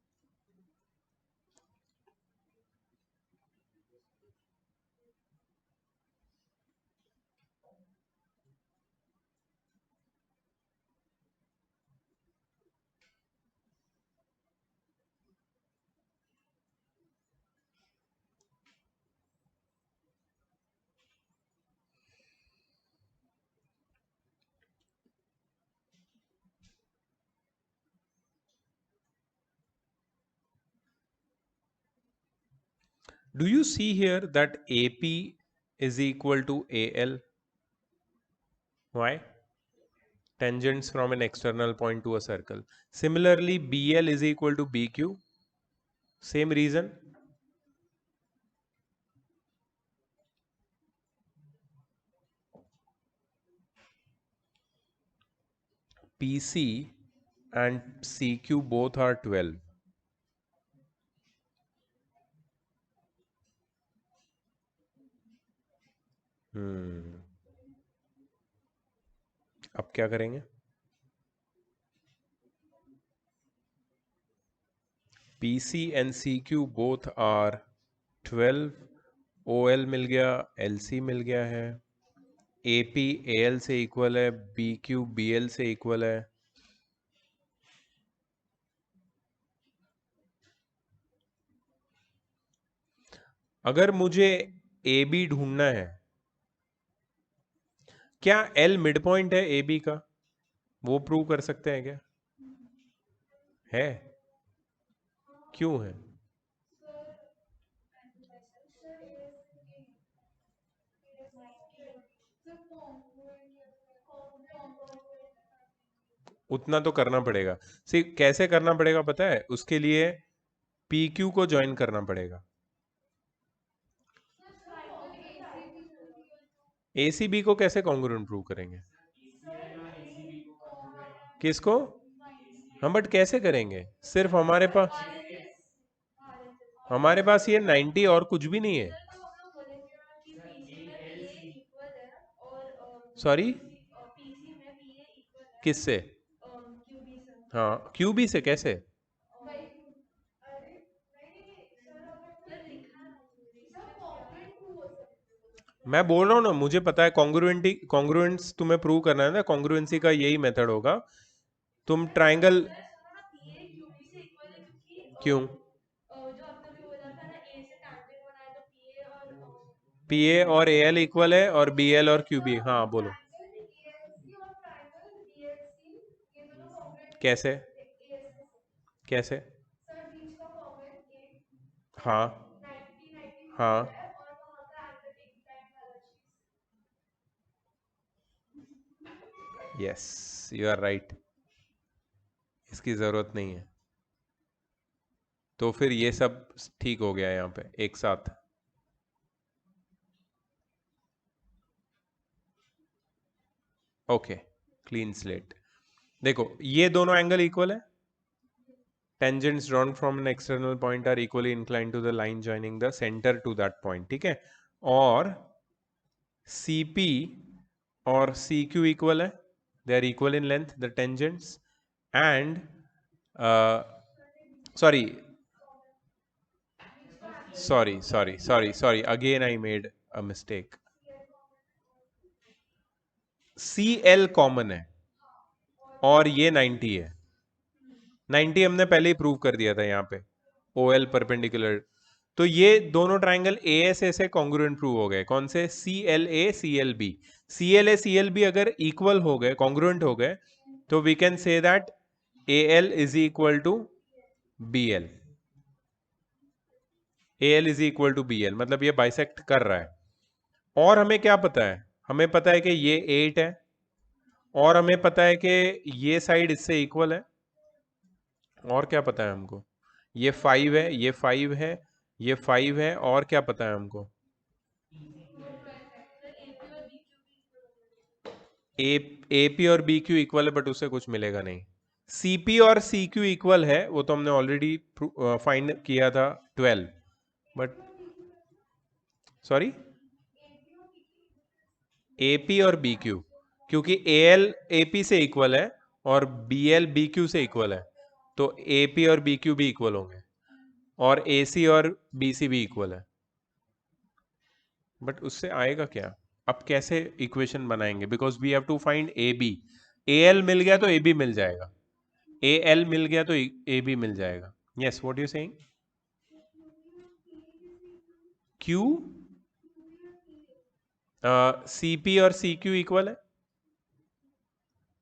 Do you see here that AP is equal to AL? Why? Tangents from an external point to a circle. Similarly, BL is equal to BQ. Same reason. PC and CQ both are 12. अब क्या करेंगे? PC and CQ both are 12. OL मिल गया, LC मिल गया है, AP AL से equal है, BQ BL से equal है। अगर मुझे AB ढूंढना है, क्या L मिड पॉइंट है AB का? वो प्रूव कर सकते हैं क्या? है? क्यों है? उतना तो करना पड़ेगा। सी कैसे करना पड़ेगा पता है? उसके लिए PQ को ज्वाइन करना पड़ेगा। ACB को कैसे कॉन्ग्रुएंट प्रूव करेंगे? किसको? हम बट कैसे करेंगे? सिर्फ हमारे पास ये 90 और कुछ भी नहीं है। सॉरी, किससे? हाँ, QB से कैसे? मैं बोल रहा हूँ ना, मुझे पता है कॉन्ग्रुएंस तुम्हें प्रूव करना है ना, कॉन्ग्रुएंसी का यही मेथड होगा। तुम ट्राइंगल क्यों? PA और AL इक्वल है और BL और QB, हाँ बोलो कैसे? कैसे? हाँ हाँ, यस, यू आर राइट, इसकी जरूरत नहीं है। तो फिर ये सब ठीक हो गया यहाँ पे एक साथ। Okay, clean slate. देखो ये दोनों एंगल इक्वल है, tangents drawn from an external point are equally inclined to the line joining the center to that point, ठीक है। और CP और CQ इक्वल है, they are equal in length, the tangents, and sorry again I made a mistake. CL common है और ये 90 है। 90 हमने पहले ही प्रूव कर दिया था यहाँ पे, OL परपेंडिकुलर। तो ये दोनों ट्राइंगल ASA से कॉन्ग्रुएंट प्रूव हो गए। कौन से? CLA CLB। CLA CLB अगर इक्वल हो गए, कॉन्ग्रुएंट हो गए, तो we can say that AL is equal to BL। AL is equal to BL मतलब ये बाइसेक्ट कर रहा है। और हमें क्या पता है? हमें पता है कि ये 8 है, और हमें पता है कि ये साइड इससे इक्वल है। और क्या पता है हमको? ये 5 है, ये 5 है, ये 5 है, और क्या पता है हमको? AP और BQ इक्वल है, बट उससे कुछ मिलेगा नहीं। CP और CQ इक्वल है, वो तो हमने ऑलरेडी फाइंड किया था 12, बट सॉरी AP और BQ, क्योंकि AL AP से इक्वल है और BL BQ से इक्वल है, तो AP और BQ भी इक्वल होंगे, और AC और BC भी इक्वल है। बट उससे आएगा क्या? अब कैसे इक्वेशन बनाएंगे? Because we have to find AB। AL मिल गया तो AB मिल जाएगा, AL मिल गया तो AB मिल जाएगा। Yes, what you saying? Q CP और CQ इक्वल है,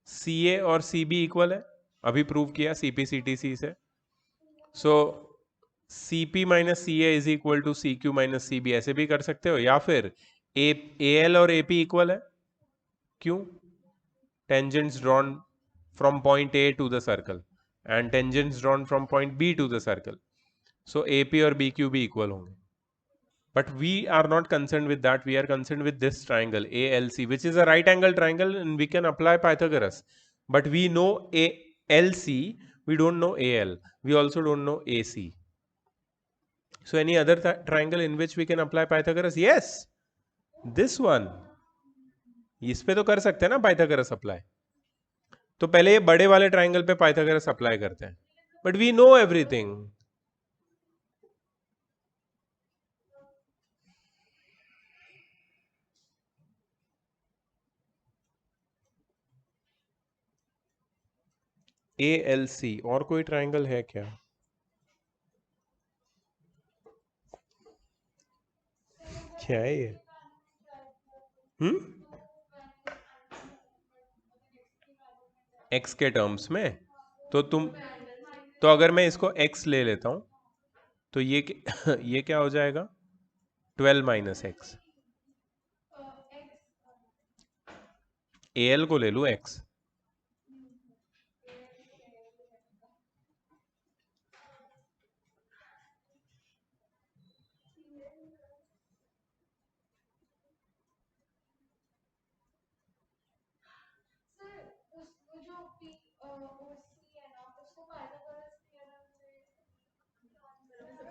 CA और CB इक्वल है, अभी प्रूव किया CP CTC से। So CP minus CA is equal to CQ minus CB, ऐसे भी कर सकते हो, या फिर AL और AP इक्वल है। क्यों? tangents drawn from point A to the circle and tangents drawn from point B to the circle, so AP और BQ भी equal होंगे। But we are not concerned with that, we are concerned with this triangle ALC, which is a right angle triangle, and we can apply Pythagoras. But we know ALC, we don't know AL, we also don't know AC. So any other triangle in which we can apply Pythagoras? Yes, this one, इस पे तो कर सकते हैं ना Pythagoras apply. तो पहले ये बड़े वाले ट्राइंगल पे पाइथागोरस अप्लाई करते हैं, but we know everything. ALC और कोई ट्राइंगल है क्या? क्या है ये? एक्स के टर्म्स में? तो अगर मैं इसको x ले लेता हूं, तो ये ये क्या हो जाएगा? 12 माइनस एक्स। AL को ले लू x,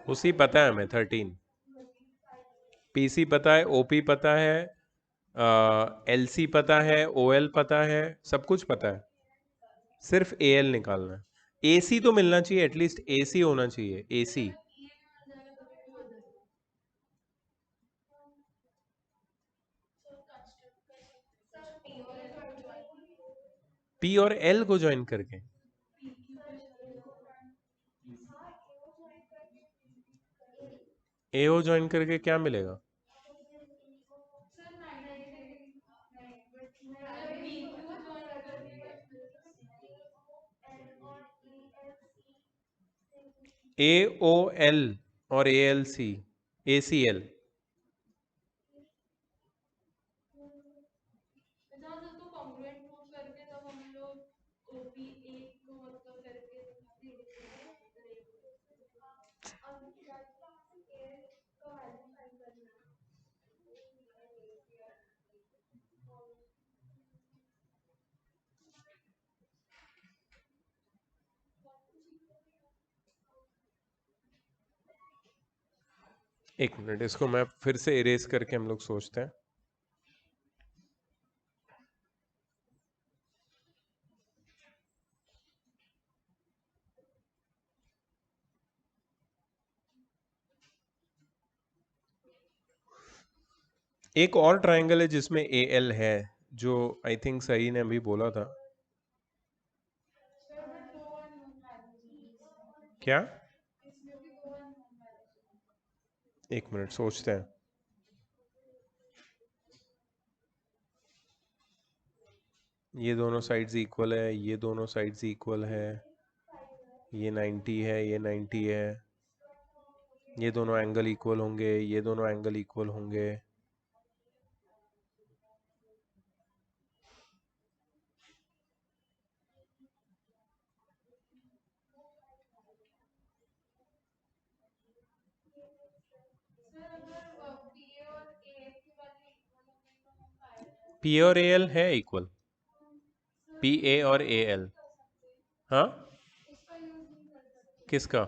उसी पता है हमें 13। पीसी पता है, ओपी पता है, एलसी पता है, ओएल पता है, सब कुछ पता है, सिर्फ एएल निकालना है। एसी तो मिलना चाहिए, एटलीस्ट एसी होना चाहिए, एसी। पी और एल को ज्वाइन करके एओ ज्वाइन करके क्या मिलेगा? ए ओ एल और A L C, A C L. एक मिनट, इसको मैं फिर से इरेज करके हम लोग सोचते हैं। एक और ट्रायंगल है जिसमें ए एल है, जो आई थिंक सही ने अभी बोला था। क्या? एक मिनट सोचते हैं। ये दोनों साइड्स इक्वल है, ये दोनों साइड्स इक्वल है, ये 90 है, ये 90 है, ये दोनों एंगल इक्वल होंगे, ये दोनों एंगल इक्वल होंगे। पी और ए एल है इक्वल, पी ए और ए एल। हाँ, किसका?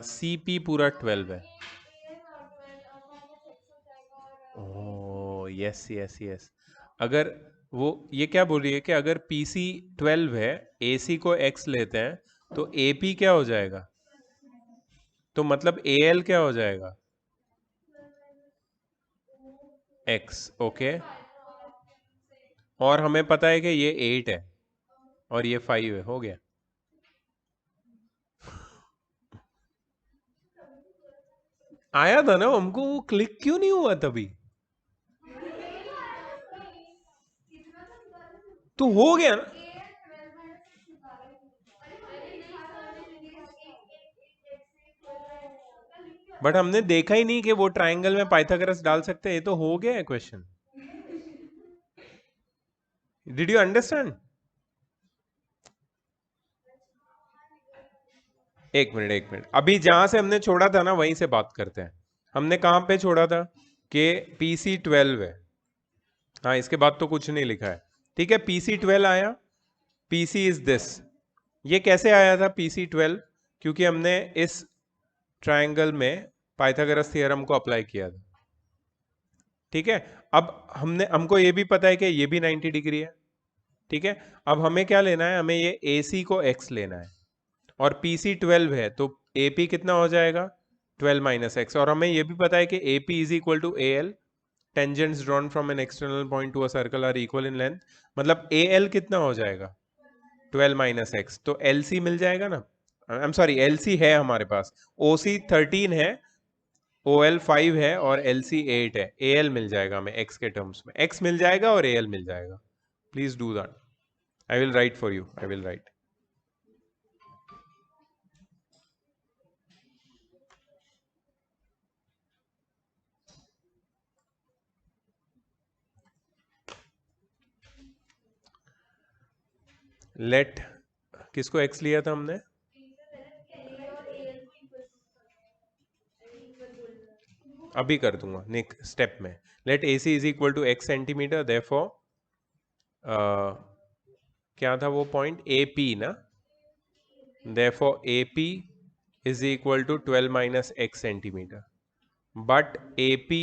सी पी पूरा 12 है। Oh yes yes yes. अगर वो ये क्या बोल रही है कि अगर पी सी 12 है, ए सी को एक्स लेते हैं, तो ए पी क्या हो जाएगा? तो मतलब ए एल क्या हो जाएगा? एक्स। ओके। और हमें पता है कि ये 8 है और ये 5 है, हो गया। आया था ना हमको, वो क्लिक क्यों नहीं हुआ तभी? तो हो गया ना। बट हमने देखा ही नहीं कि वो ट्रायंगल में पाइथागोरस डाल सकते हैं। ये तो हो गया है क्वेश्चन। Did you understand? एक मिनट एक मिनट, अभी जहां से हमने छोड़ा था ना वहीं से बात करते हैं। हमने कहां पे छोड़ा था कि पीसी 12 है। हाँ, इसके बाद तो कुछ नहीं लिखा है। ठीक है, पीसी 12 आया। PC is this. ये कैसे आया था पीसी 12? क्योंकि हमने इस ट्रायंगल में पाइथागोरस थ्योरम को अप्लाई किया था। ठीक है, अब हमको ये भी पता है कि ये भी 90 डिग्री है। ठीक है, अब हमें क्या लेना है? हमें ये AC को x लेना है, और PC 12 है, तो AP कितना हो जाएगा? 12 माइनस एक्स। और हमें ये भी पता है कि AP is equal to AL। Tangents drawn from an external point to a circle are equal in length. मतलब AL कितना हो जाएगा? 12 माइनस एक्स। तो LC मिल जाएगा ना। आई एम सॉरी, LC है हमारे पास। OC 13 है, OL 5 है और LC 8 है। AL मिल जाएगा हमें x के टर्म्स में। x मिल जाएगा और AL मिल जाएगा। Please do that. I will write for you, I will write. Let, किसको x लिया था हमने? अभी कर दूंगा नेक्स्ट स्टेप में. Let A C is equal to x centimetre, therefore क्या था वो पॉइंट, ए पी ना, therefore A P is equal to 12 minus x centimetre, but A P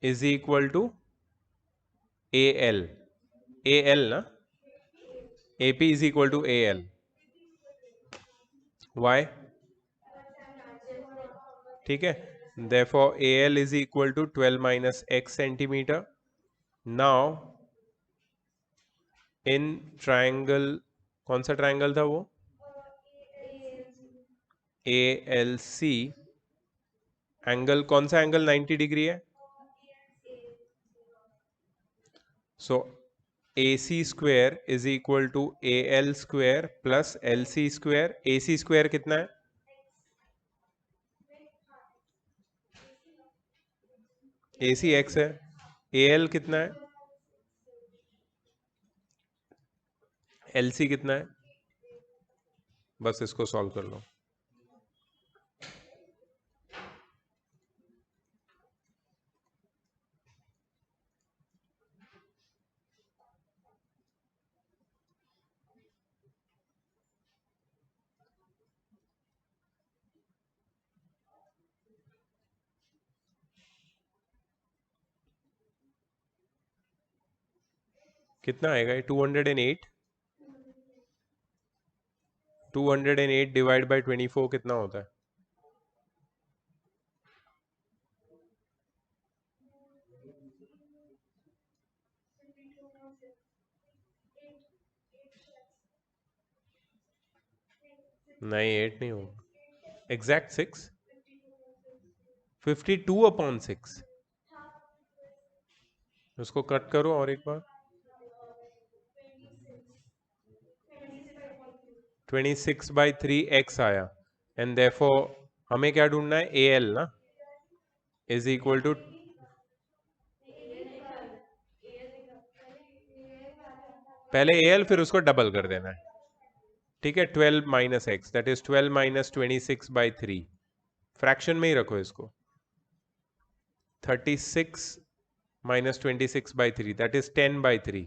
is equal to A L ना, A P is equal to A L. Y? ठीक है, therefore AL is equal to 12 minus x centimeter. Now in triangle, कौन सा triangle था वो, ALC, angle कौन सा angle 90 degree है, so AC square is equal to AL square plus LC square. AC square कितना है, AC x है, AL कितना है, LC कितना है. बस इसको सॉल्व कर लो. कितना आएगा ये, 208. 208 डिवाइड बाई 24 कितना होता है, नहीं 8 नहीं होगा, एग्जैक्ट 6, 52/6. उसको कट करो और एक बार, 26/3 x आया, एंड देयरफॉर हमें क्या ढूंढना है, ए एल ना, इज इक्वल टू, पहले ए एल फिर उसको डबल कर देना है. ठीक है, 12 minus x, that is 12 minus 26/3. Fraction में ही रखो इसको, 36 माइनस 26/3, दैट इज 10/3.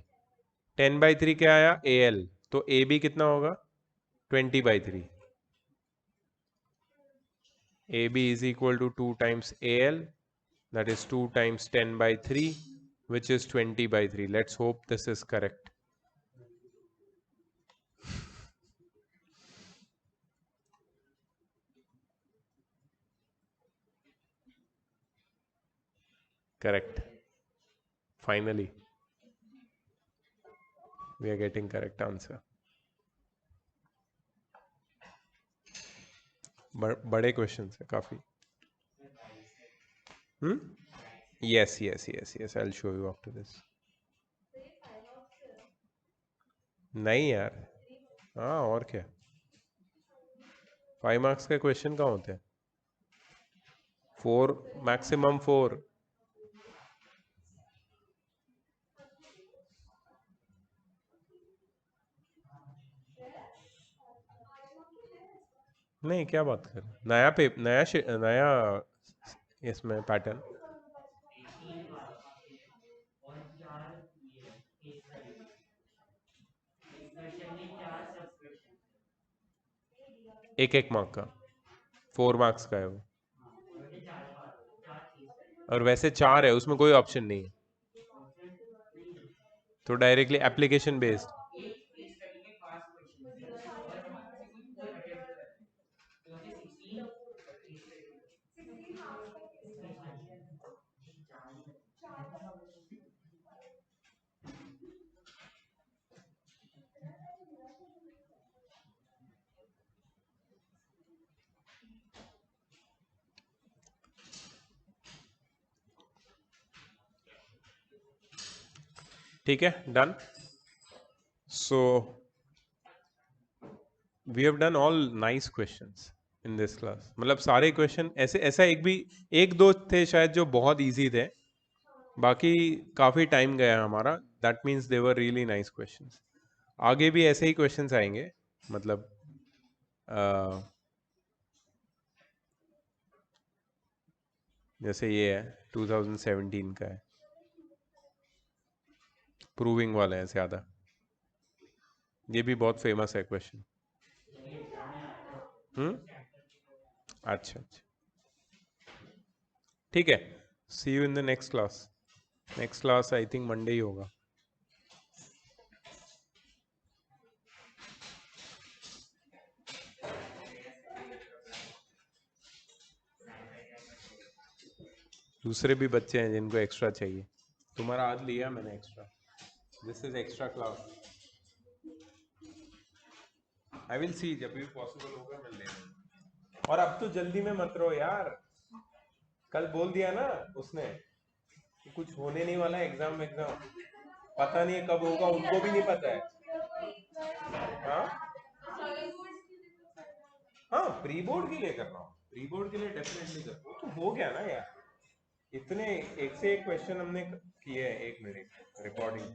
10/3 क्या आया, ए एल, तो ए बी कितना होगा, 20/3. AB is equal to 2 times AL, that is 2 times 10/3, which is 20/3. Let's hope this is correct. Correct. Finally, we are getting correct answer. बड़े question है काफी. Yes, yes, yes, yes. I'll show you after this. नहीं यार, हाँ और क्या, 5 marks के question कहाँ होते हैं, 4 मैक्सिमम 4. नहीं, क्या बात कर, नया पेपर, नया इसमें पैटर्न. एक मार्क का, 4 मार्क्स का है वो, और वैसे 4 है, उसमें कोई ऑप्शन नहीं है, तो डायरेक्टली एप्लीकेशन बेस्ड. ठीक है, done. So we have done all nice questions in this class. मतलब सारे क्वेश्चन ऐसे, ऐसा एक दो थे शायद जो बहुत इजी थे, बाकी काफी टाइम गया हमारा. That means they were really nice questions. आगे भी ऐसे ही क्वेश्चंस आएंगे, मतलब जैसे ये है 2017 का है, प्रूविंग वाला है ज़्यादा। ये भी बहुत फेमस है क्वेश्चन। अच्छा अच्छा, ठीक है। See you in the next class. Next class I think Monday ही होगा। दूसरे भी बच्चे हैं जिनको एक्स्ट्रा चाहिए। तुम्हारा आज लिया मैंने extra. This is extra class. I will see, जब भी पॉसिबल होगा मैं ले लूंगा। और अब तो जल्दी में मत रहो यार, कल बोल दिया ना उसने कि कुछ होने नहीं वाला एग्जाम पता नहीं है कब होगा, उनको भी नहीं पता है। हाँ हाँ, प्री बोर्ड के लिए कर रहा हूँ, प्री बोर्ड के लिए डेफिनेटली कर। वो तो हो गया ना यार, इतने एक से एक क्वेश्चन हमने किए हैं। एक मिनट, रिकॉर्डिंग